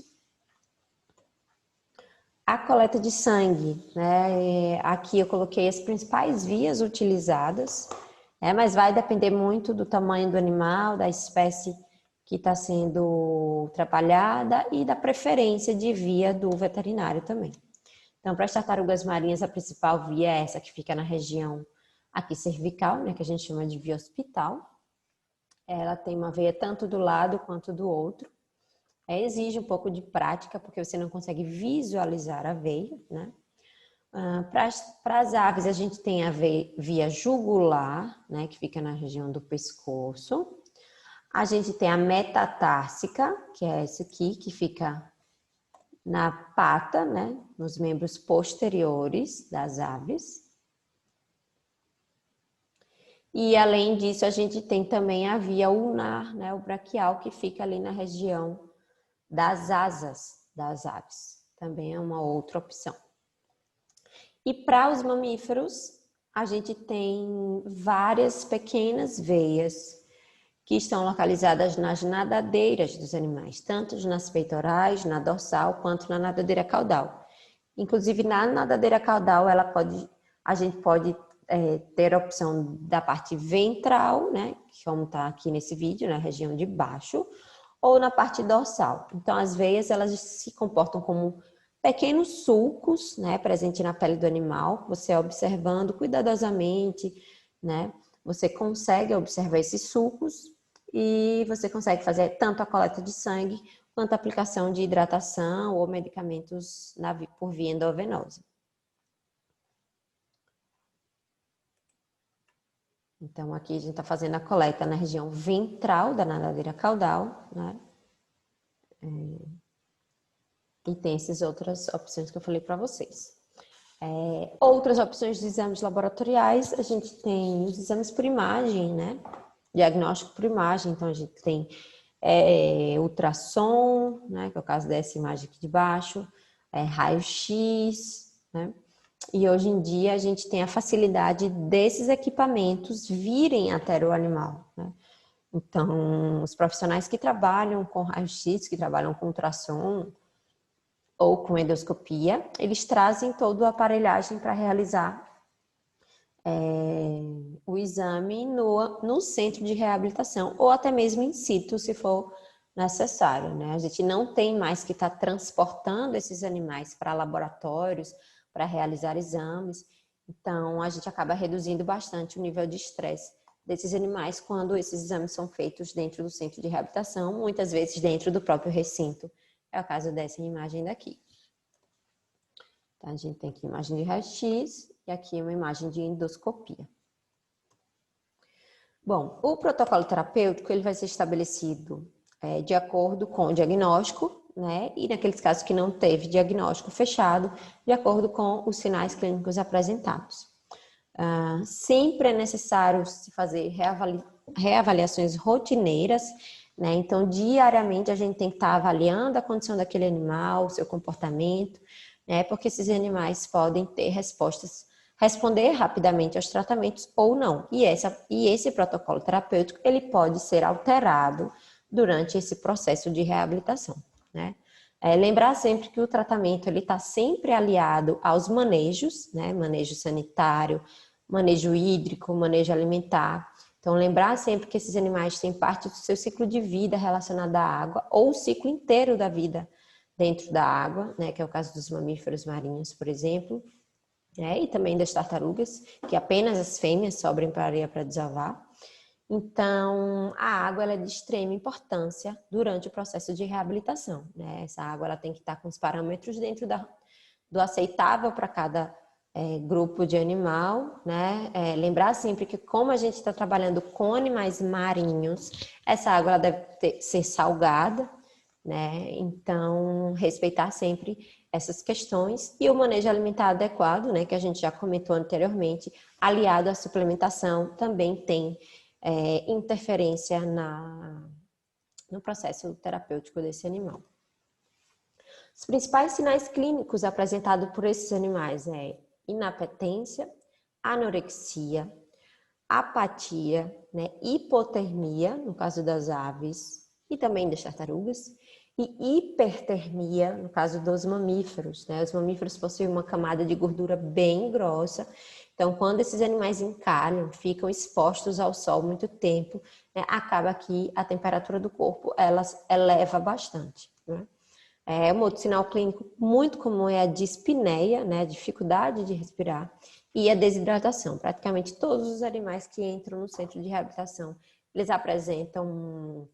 A coleta de sangue, né? Aqui eu coloquei as principais vias utilizadas, mas vai depender muito do tamanho do animal, da espécie que está sendo trabalhada e da preferência de via do veterinário também. Então, para as tartarugas marinhas, a principal via é essa que fica na região aqui cervical, né, que a gente chama de via hospital. Ela tem uma veia tanto do lado quanto do outro. Exige um pouco de prática, porque você não consegue visualizar a veia, né? Para as aves, a gente tem a via jugular, né, que fica na região do pescoço. A gente tem a metatársica, que é essa aqui, que fica na pata, né, nos membros posteriores das aves. E além disso, a gente tem também a via ulnar, né, o braquial, que fica ali na região das asas das aves. Também é uma outra opção. E para os mamíferos, a gente tem várias pequenas veias que estão localizadas nas nadadeiras dos animais, tanto nas peitorais, na dorsal, quanto na nadadeira caudal. Inclusive, na nadadeira caudal, a gente pode ter a opção da parte ventral, né, como está aqui nesse vídeo, na região de baixo, ou na parte dorsal. Então, as veias, elas se comportam como pequenos sulcos, né, presentes na pele do animal, você observando cuidadosamente, né, você consegue observar esses sulcos e você consegue fazer tanto a coleta de sangue quanto a aplicação de hidratação ou medicamentos por via endovenosa. Então, aqui a gente está fazendo a coleta na região ventral da nadadeira caudal, né? E tem essas outras opções que eu falei para vocês. Outras opções de exames laboratoriais, a gente tem os exames por imagem, né? Diagnóstico por imagem, então a gente tem ultrassom, né? Que é o caso dessa imagem aqui de baixo, raio-x, né? E hoje em dia a gente tem a facilidade desses equipamentos virem até o animal, né? Então, os profissionais que trabalham com raio-x, que trabalham com ultrassom ou com endoscopia, eles trazem toda a aparelhagem para realizar o exame no centro de reabilitação, ou até mesmo in situ, se for necessário, né? A gente não tem mais que estar transportando esses animais para laboratórios, para realizar exames, então a gente acaba reduzindo bastante o nível de estresse desses animais quando esses exames são feitos dentro do centro de reabilitação, muitas vezes dentro do próprio recinto. É o caso dessa imagem daqui. Então, a gente tem aqui imagem de raio-x e aqui uma imagem de endoscopia. Bom, o protocolo terapêutico ele vai ser estabelecido de acordo com o diagnóstico, né? E naqueles casos que não teve diagnóstico fechado, de acordo com os sinais clínicos apresentados. Sempre é necessário se fazer reavaliações rotineiras, né? Então, diariamente a gente tem que estar avaliando a condição daquele animal, o seu comportamento, né? Porque esses animais podem ter responder rapidamente aos tratamentos ou não. E esse protocolo terapêutico, ele pode ser alterado durante esse processo de reabilitação, né? Lembrar sempre que o tratamento ele está sempre aliado aos manejos, né? Manejo sanitário, manejo hídrico, manejo alimentar. Então, lembrar sempre que esses animais têm parte do seu ciclo de vida relacionado à água ou o ciclo inteiro da vida dentro da água, né? Que é o caso dos mamíferos marinhos, por exemplo, e também das tartarugas, que apenas as fêmeas sobram para a areia para desovar. Então, a água ela é de extrema importância durante o processo de reabilitação, né? Essa água ela tem que estar com os parâmetros dentro do aceitável para cada grupo de animal, né? Lembrar sempre que como a gente está trabalhando com animais marinhos, essa água ela deve ser salgada, né? Então, respeitar sempre essas questões e o manejo alimentar adequado, né? Que a gente já comentou anteriormente, aliado à suplementação, também tem interferência no processo terapêutico desse animal. Os principais sinais clínicos apresentados por esses animais inapetência, anorexia, apatia, né, hipotermia, no caso das aves e também das tartarugas, e hipertermia, no caso dos mamíferos, né? Os mamíferos possuem uma camada de gordura bem grossa, então quando esses animais encalham, ficam expostos ao sol muito tempo, né, acaba que a temperatura do corpo ela eleva bastante, né? Um outro sinal clínico muito comum é a dispneia, né, dificuldade de respirar, e a desidratação. Praticamente todos os animais que entram no centro de reabilitação, eles apresentam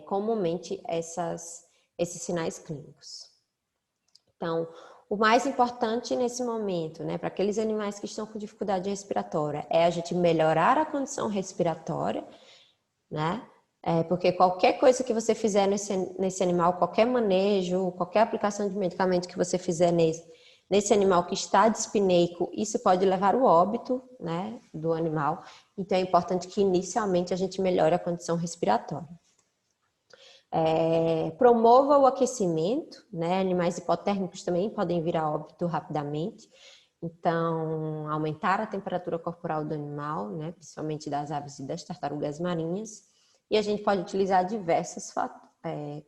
comumente esses sinais clínicos. Então, o mais importante nesse momento, né, para aqueles animais que estão com dificuldade respiratória, é a gente melhorar a condição respiratória, né? Porque qualquer coisa que você fizer nesse animal, qualquer manejo, qualquer aplicação de medicamento que você fizer nesse animal que está dispneico, isso pode levar ao óbito, né, do animal. Então, é importante que inicialmente a gente melhore a condição respiratória. Promova o aquecimento, né? Animais hipotérmicos também podem vir a óbito rapidamente. Então, aumentar a temperatura corporal do animal, né? Principalmente das aves e das tartarugas marinhas. E a gente pode utilizar diversas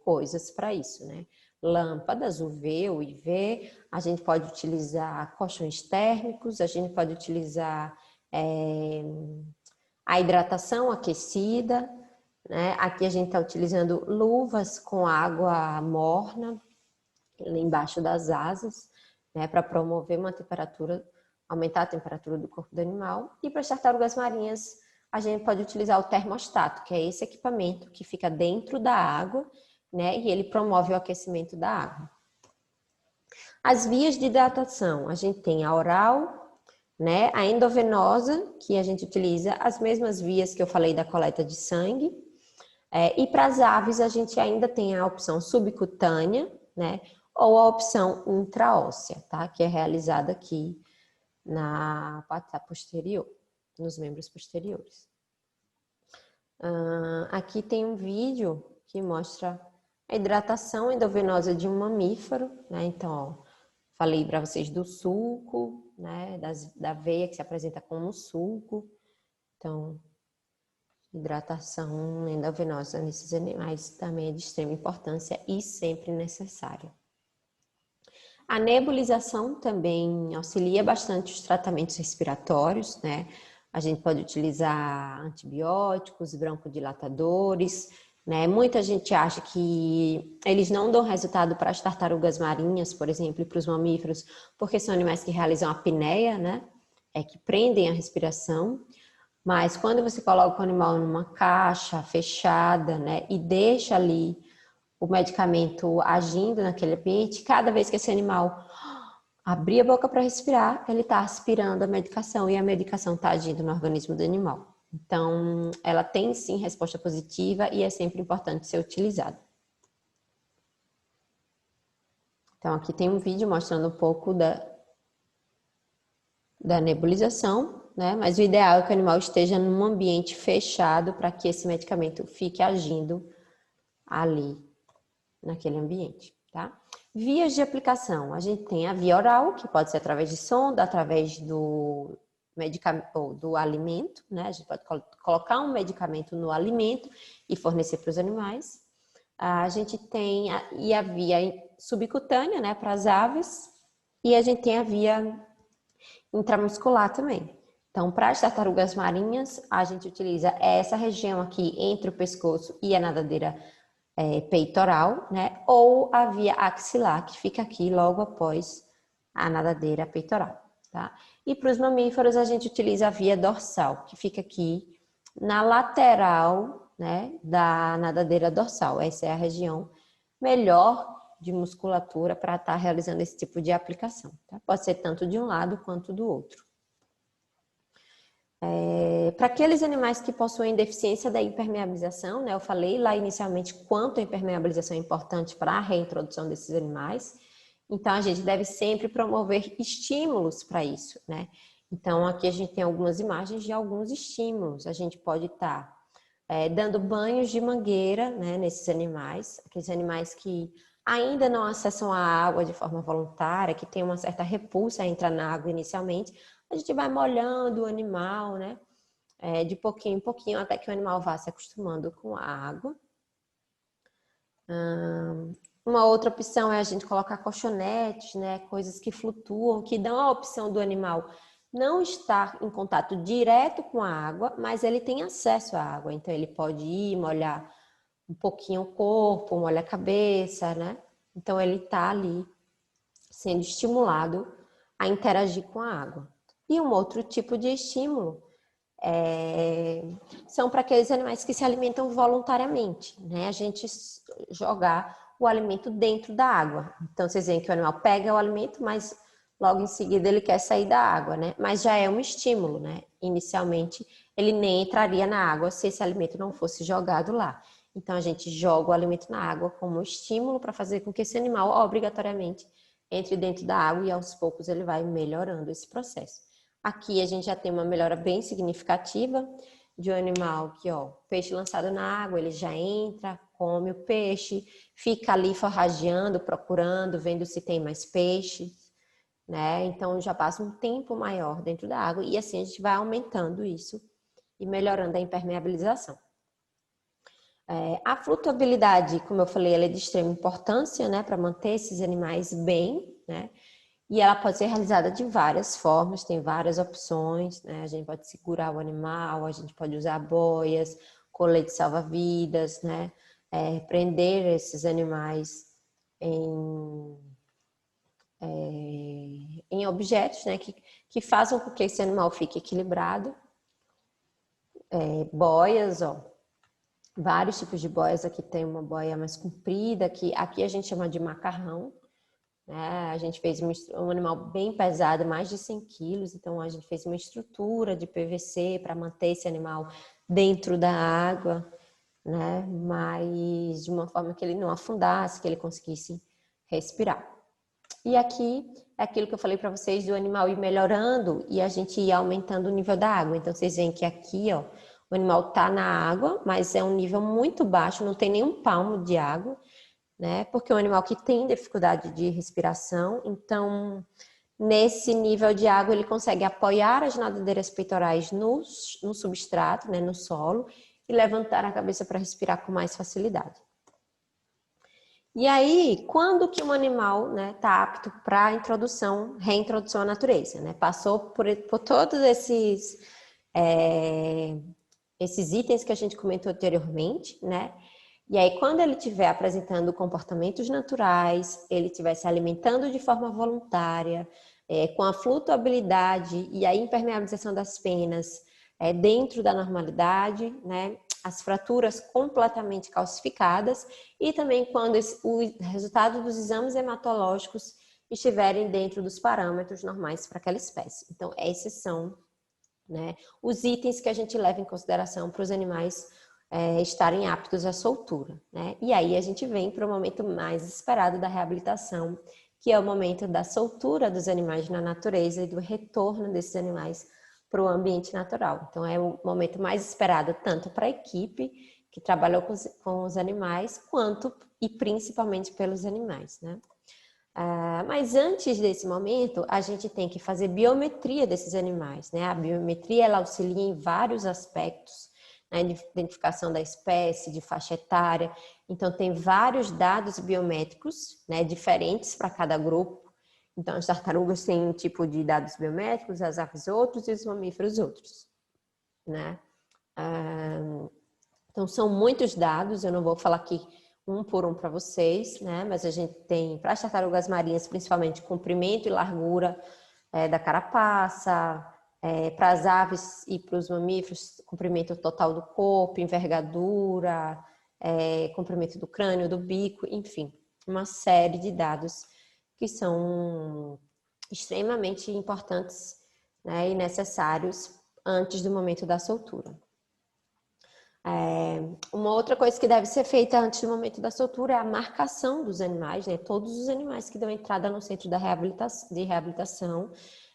coisas para isso, né? Lâmpadas UV ou IV, a gente pode utilizar colchões térmicos, a gente pode utilizar a hidratação aquecida, né? Aqui a gente está utilizando luvas com água morna embaixo das asas, né? Para promover uma temperatura, aumentar a temperatura do corpo do animal. E para as tartarugas marinhas, a gente pode utilizar o termostato, que é esse equipamento que fica dentro da água, né? E ele promove o aquecimento da água. As vias de hidratação, a gente tem a oral, né? A endovenosa, que a gente utiliza as mesmas vias que eu falei da coleta de sangue. E para as aves, a gente ainda tem a opção subcutânea, né? Ou a opção intraóssea, tá? Que é realizada aqui na pata posterior, nos membros posteriores. Aqui tem um vídeo que mostra a hidratação endovenosa de um mamífero, né? Então, ó, falei para vocês do suco, né? Da veia que se apresenta como suco. Então, Hidratação endovenosa nesses animais também é de extrema importância e sempre necessária. A nebulização também auxilia bastante os tratamentos respiratórios, né? A gente pode utilizar antibióticos, broncodilatadores, né? Muita gente acha que eles não dão resultado para as tartarugas marinhas, por exemplo, e para os mamíferos, porque são animais que realizam a apneia, né? Que prendem a respiração. Mas quando você coloca o animal numa caixa fechada, né? E deixa ali o medicamento agindo naquele ambiente, cada vez que esse animal abrir a boca para respirar, ele está aspirando a medicação e a medicação está agindo no organismo do animal. Então, ela tem sim resposta positiva e é sempre importante ser utilizada. Então, aqui tem um vídeo mostrando um pouco da nebulização, né? Mas o ideal é que o animal esteja num ambiente fechado para que esse medicamento fique agindo ali, naquele ambiente, tá? Vias de aplicação. A gente tem a via oral, que pode ser através de sonda, através do medicamento ou do alimento, né? A gente pode colocar um medicamento no alimento e fornecer para os animais. A gente tem a via subcutânea, né, para as aves, e a gente tem a via intramuscular também. Então, para as tartarugas marinhas, a gente utiliza essa região aqui entre o pescoço e a nadadeira peitoral, né? Ou a via axilar, que fica aqui logo após a nadadeira peitoral, tá? E para os mamíferos, a gente utiliza a via dorsal, que fica aqui na lateral, né, da nadadeira dorsal. Essa é a região melhor de musculatura para estar realizando esse tipo de aplicação, tá? Pode ser tanto de um lado quanto do outro. Para aqueles animais que possuem deficiência da impermeabilização, né, eu falei lá inicialmente quanto a impermeabilização é importante para a reintrodução desses animais, então a gente deve sempre promover estímulos para isso, né? Então aqui a gente tem algumas imagens de alguns estímulos. A gente pode estar dando banhos de mangueira, né, nesses animais, aqueles animais que ainda não acessam a água de forma voluntária, que tem uma certa repulsa a entrar na água inicialmente. A gente vai molhando o animal, né? De pouquinho em pouquinho, até que o animal vá se acostumando com a água. Uma outra opção é a gente colocar colchonetes, né? Coisas que flutuam, que dão a opção do animal não estar em contato direto com a água, mas ele tem acesso à água. Então, ele pode ir molhar um pouquinho o corpo, molhar a cabeça, né? Então, ele está ali sendo estimulado a interagir com a água. E um outro tipo de estímulo são para aqueles animais que se alimentam voluntariamente, né? A gente jogar o alimento dentro da água. Então, vocês veem que o animal pega o alimento, mas logo em seguida ele quer sair da água, né? Mas já é um estímulo, né? Inicialmente, ele nem entraria na água se esse alimento não fosse jogado lá. Então, a gente joga o alimento na água como estímulo para fazer com que esse animal, obrigatoriamente, entre dentro da água e aos poucos ele vai melhorando esse processo. Aqui a gente já tem uma melhora bem significativa de um animal que, ó, peixe lançado na água, ele já entra, come o peixe, fica ali forrageando, procurando, vendo se tem mais peixes, né? Então já passa um tempo maior dentro da água e assim a gente vai aumentando isso e melhorando a impermeabilização. A flutuabilidade, como eu falei, ela é de extrema importância, né, para manter esses animais bem, né? E ela pode ser realizada de várias formas, tem várias opções, né? A gente pode segurar o animal, a gente pode usar boias, colete salva-vidas, né? Prender esses animais em objetos, né? Que façam com que esse animal fique equilibrado. Boias, ó. Vários tipos de boias. Aqui tem uma boia mais comprida, que aqui a gente chama de macarrão. A gente fez um animal bem pesado, mais de 100 quilos, então a gente fez uma estrutura de PVC para manter esse animal dentro da água, né? Mas de uma forma que ele não afundasse, que ele conseguisse respirar. E aqui é aquilo que eu falei para vocês do animal ir melhorando e a gente ir aumentando o nível da água. Então vocês veem que aqui, ó, o animal está na água, mas é um nível muito baixo, não tem nenhum palmo de água, né? Porque é um animal que tem dificuldade de respiração, então nesse nível de água ele consegue apoiar as nadadeiras peitorais no substrato, né, no solo, e levantar a cabeça para respirar com mais facilidade. E aí, quando que um animal, né, tá apto para reintrodução à natureza, né? Passou por todos esses itens que a gente comentou anteriormente, né? E aí, quando ele estiver apresentando comportamentos naturais, ele estiver se alimentando de forma voluntária, com a flutuabilidade e a impermeabilização das penas dentro da normalidade, né? As fraturas completamente calcificadas e também quando o resultado dos exames hematológicos estiverem dentro dos parâmetros normais para aquela espécie. Então, esses são, né, os itens que a gente leva em consideração para os animais estarem aptos à soltura, né? E aí a gente vem para o momento mais esperado da reabilitação, que é o momento da soltura dos animais na natureza e do retorno desses animais para o ambiente natural. Então, é o momento mais esperado tanto para a equipe que trabalhou com os animais, quanto e principalmente pelos animais, né? Mas antes desse momento, a gente tem que fazer biometria desses animais, né? A biometria, ela auxilia em vários aspectos, na identificação da espécie, de faixa etária. Então, tem vários dados biométricos, né, diferentes para cada grupo. Então, as tartarugas têm um tipo de dados biométricos, as aves outros e os mamíferos outros, né? Então, são muitos dados, eu não vou falar aqui um por um para vocês, né? Mas a gente tem, para as tartarugas marinhas, principalmente, comprimento e largura da carapaça, para as aves e para os mamíferos, comprimento total do corpo, envergadura, comprimento do crânio, do bico, enfim, uma série de dados que são extremamente importantes, né, e necessários antes do momento da soltura. Uma outra coisa que deve ser feita antes do momento da soltura é a marcação dos animais, né? Todos os animais que dão entrada no centro de reabilitação,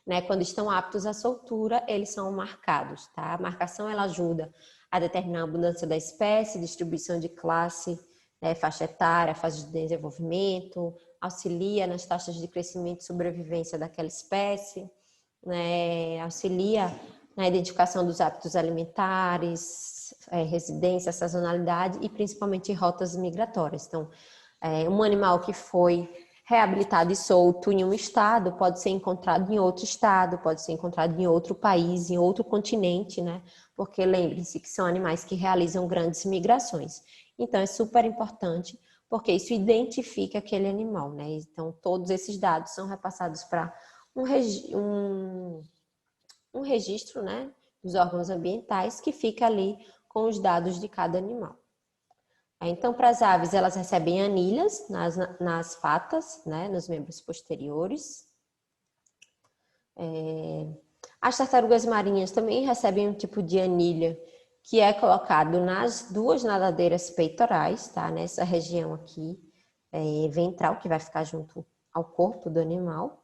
né? Quando estão aptos à soltura, eles são marcados, tá? A marcação, ela ajuda a determinar a abundância da espécie, distribuição de classe, faixa etária, fase de desenvolvimento, auxilia nas taxas de crescimento e sobrevivência daquela espécie, né? Auxilia na identificação dos hábitos alimentares, residência, sazonalidade e principalmente rotas migratórias. Então, um animal que foi reabilitado e solto em um estado pode ser encontrado em outro estado, pode ser encontrado em outro país, em outro continente, né? Porque lembrem-se que são animais que realizam grandes migrações. Então, é super importante, porque isso identifica aquele animal, né? Então, todos esses dados são repassados para um registro, né, dos órgãos ambientais que fica ali com os dados de cada animal. Então, para as aves, elas recebem anilhas nas patas, né, nos membros posteriores. As tartarugas marinhas também recebem um tipo de anilha que é colocado nas duas nadadeiras peitorais, tá? Nessa região aqui, ventral, que vai ficar junto ao corpo do animal.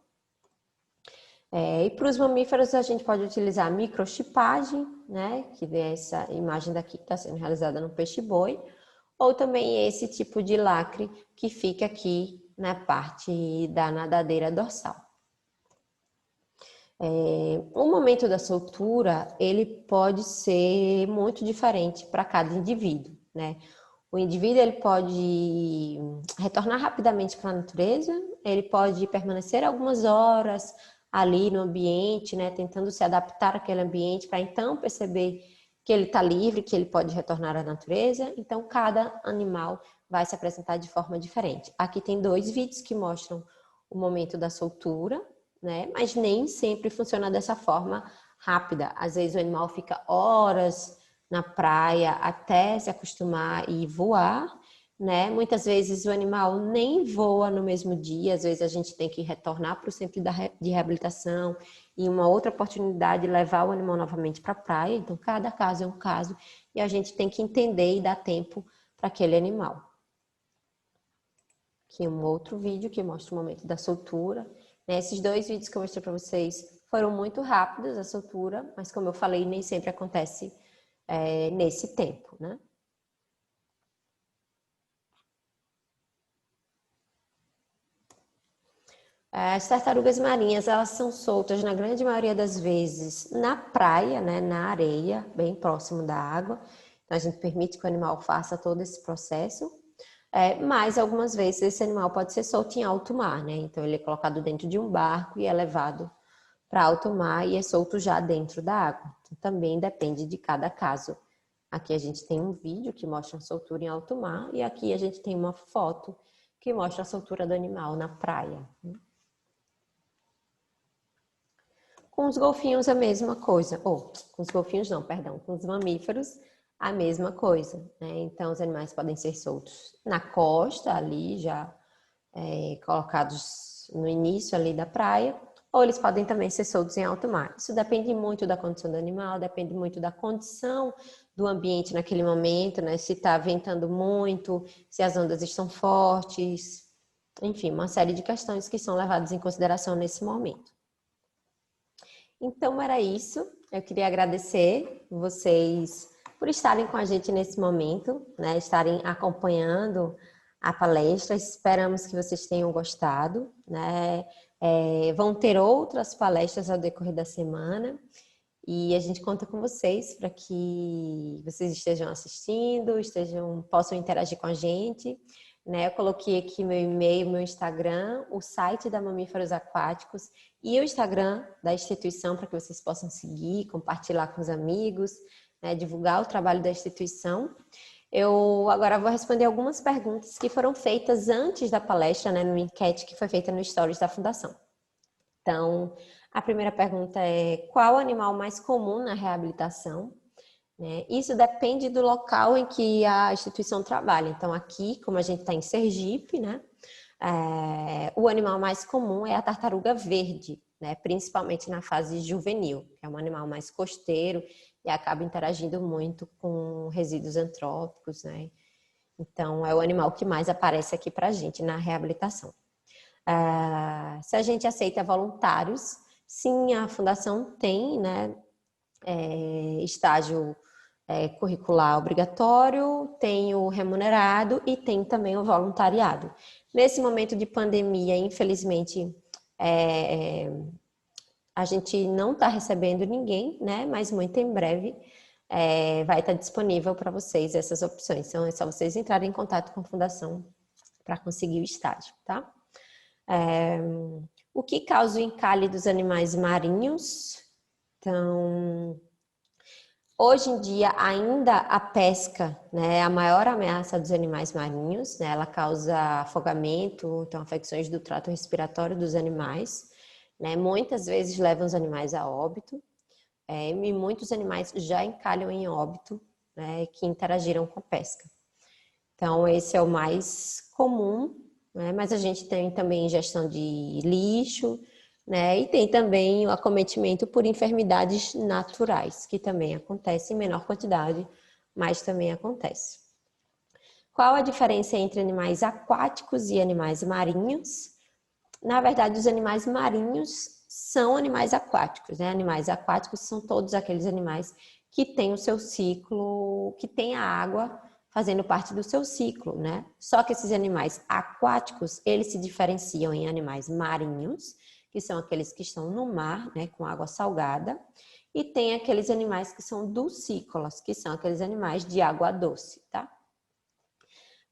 E para os mamíferos a gente pode utilizar a microchipagem, né, que é essa imagem daqui que está sendo realizada no peixe-boi, ou também esse tipo de lacre que fica aqui na parte da nadadeira dorsal. O momento da soltura, ele pode ser muito diferente para cada indivíduo, né? O indivíduo ele pode retornar rapidamente para a natureza, ele pode permanecer algumas horas ali no ambiente, né, tentando se adaptar àquele ambiente para então perceber que ele está livre, que ele pode retornar à natureza. Então, cada animal vai se apresentar de forma diferente. Aqui tem 2 vídeos que mostram o momento da soltura, né, mas nem sempre funciona dessa forma rápida. Às vezes o animal fica horas na praia até se acostumar e voar, né? Muitas vezes o animal nem voa no mesmo dia, às vezes a gente tem que retornar para o centro de reabilitação e uma outra oportunidade levar o animal novamente para a praia. Então, cada caso é um caso e a gente tem que entender e dar tempo para aquele animal. Aqui um outro vídeo que mostra o momento da soltura. Esses 2 vídeos que eu mostrei para vocês foram muito rápidos, a soltura, mas como eu falei, nem sempre acontece nesse tempo, né? As tartarugas marinhas, elas são soltas na grande maioria das vezes na praia, né, na areia, bem próximo da água. Então, a gente permite que o animal faça todo esse processo, mas algumas vezes esse animal pode ser solto em alto mar, né? Então, ele é colocado dentro de um barco e é levado para alto mar e é solto já dentro da água. Então, também depende de cada caso. Aqui a gente tem um vídeo que mostra a soltura em alto mar e aqui a gente tem uma foto que mostra a soltura do animal na praia. Com os golfinhos a mesma coisa, com os golfinhos não, perdão, com os mamíferos a mesma coisa, né? Então os animais podem ser soltos na costa ali já colocados no início ali da praia, ou eles podem também ser soltos em alto mar. Isso depende muito da condição do animal, depende muito da condição do ambiente naquele momento, né? Se está ventando muito, se as ondas estão fortes, enfim, uma série de questões que são levadas em consideração nesse momento. Então era isso. Eu queria agradecer vocês por estarem com a gente nesse momento, né? Estarem acompanhando a palestra. Esperamos que vocês tenham gostado, né? Vão ter outras palestras ao decorrer da semana e a gente conta com vocês para que vocês estejam assistindo, possam interagir com a gente, né? Eu coloquei aqui meu e-mail, meu Instagram, o site da Mamíferos Aquáticos e o Instagram da instituição para que vocês possam seguir, compartilhar com os amigos, né? Divulgar o trabalho da instituição. Eu agora vou responder algumas perguntas que foram feitas antes da palestra, né, no enquete que foi feita no Stories da Fundação. Então, a primeira pergunta é: qual o animal mais comum na reabilitação? Né? Isso depende do local em que a instituição trabalha. Então, aqui, como a gente está em Sergipe, né, o animal mais comum é a tartaruga verde, né, principalmente na fase juvenil, que é um animal mais costeiro e acaba interagindo muito com resíduos antrópicos, né? Então, é o animal que mais aparece aqui para a gente na reabilitação. Se a gente aceita voluntários, sim, a Fundação tem, né, estágio curricular obrigatório, tem o remunerado e tem também o voluntariado. Nesse momento de pandemia, infelizmente, a gente não está recebendo ninguém, né? Mas muito em breve vai estar disponível para vocês essas opções. Então, é só vocês entrarem em contato com a Fundação para conseguir o estágio, tá? O que causa o encalhe dos animais marinhos? Então, hoje em dia, ainda a pesca, né, é a maior ameaça dos animais marinhos, né? Ela causa afogamento, então afecções do trato respiratório dos animais, né? Muitas vezes levam os animais a óbito, e muitos animais já encalham em óbito, né, que interagiram com a pesca. Então, esse é o mais comum, né? Mas a gente tem também ingestão de lixo, né? E tem também o acometimento por enfermidades naturais, que também acontece em menor quantidade, mas também acontece. Qual a diferença entre animais aquáticos e animais marinhos? Na verdade, os animais marinhos são animais aquáticos, né? Animais aquáticos são todos aqueles animais que têm o seu ciclo, que têm a água fazendo parte do seu ciclo, né? Só que esses animais aquáticos, eles se diferenciam em animais marinhos, que são aqueles que estão no mar, né, com água salgada, e tem aqueles animais que são dulcícolas, que são aqueles animais de água doce, tá?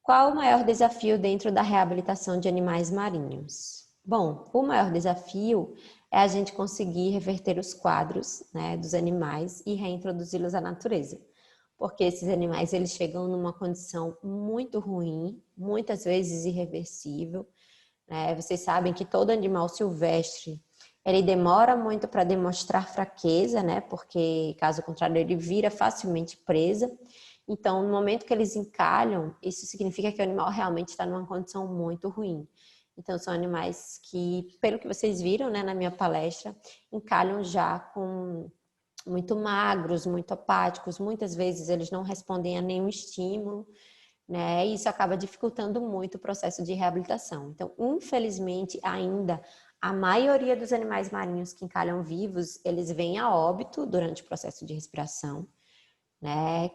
Qual o maior desafio dentro da reabilitação de animais marinhos? Bom, o maior desafio é a gente conseguir reverter os quadros, né, dos animais e reintroduzi-los à natureza. Porque esses animais, eles chegam numa condição muito ruim, muitas vezes irreversível. Vocês sabem que todo animal silvestre, ele demora muito para demonstrar fraqueza, né? Porque, caso contrário, ele vira facilmente presa. Então, no momento que eles encalham, isso significa que o animal realmente está numa condição muito ruim. Então, são animais que, pelo que vocês viram, né, na minha palestra, encalham já com muito magros, muito apáticos, muitas vezes eles não respondem a nenhum estímulo, né? E isso acaba dificultando muito o processo de reabilitação. Então, infelizmente, ainda a maioria dos animais marinhos que encalham vivos, eles vêm a óbito durante o processo de respiração, né?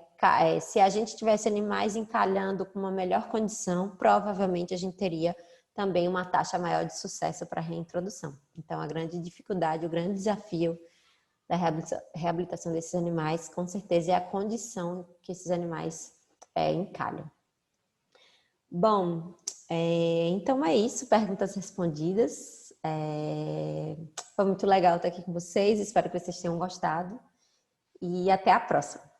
Se a gente tivesse animais encalhando com uma melhor condição, provavelmente a gente teria também uma taxa maior de sucesso para a reintrodução. Então, a grande dificuldade, o grande desafio da reabilitação desses animais, com certeza é a condição que esses animais encalham. Bom, então é isso, perguntas respondidas. Foi muito legal estar aqui com vocês, espero que vocês tenham gostado e até a próxima.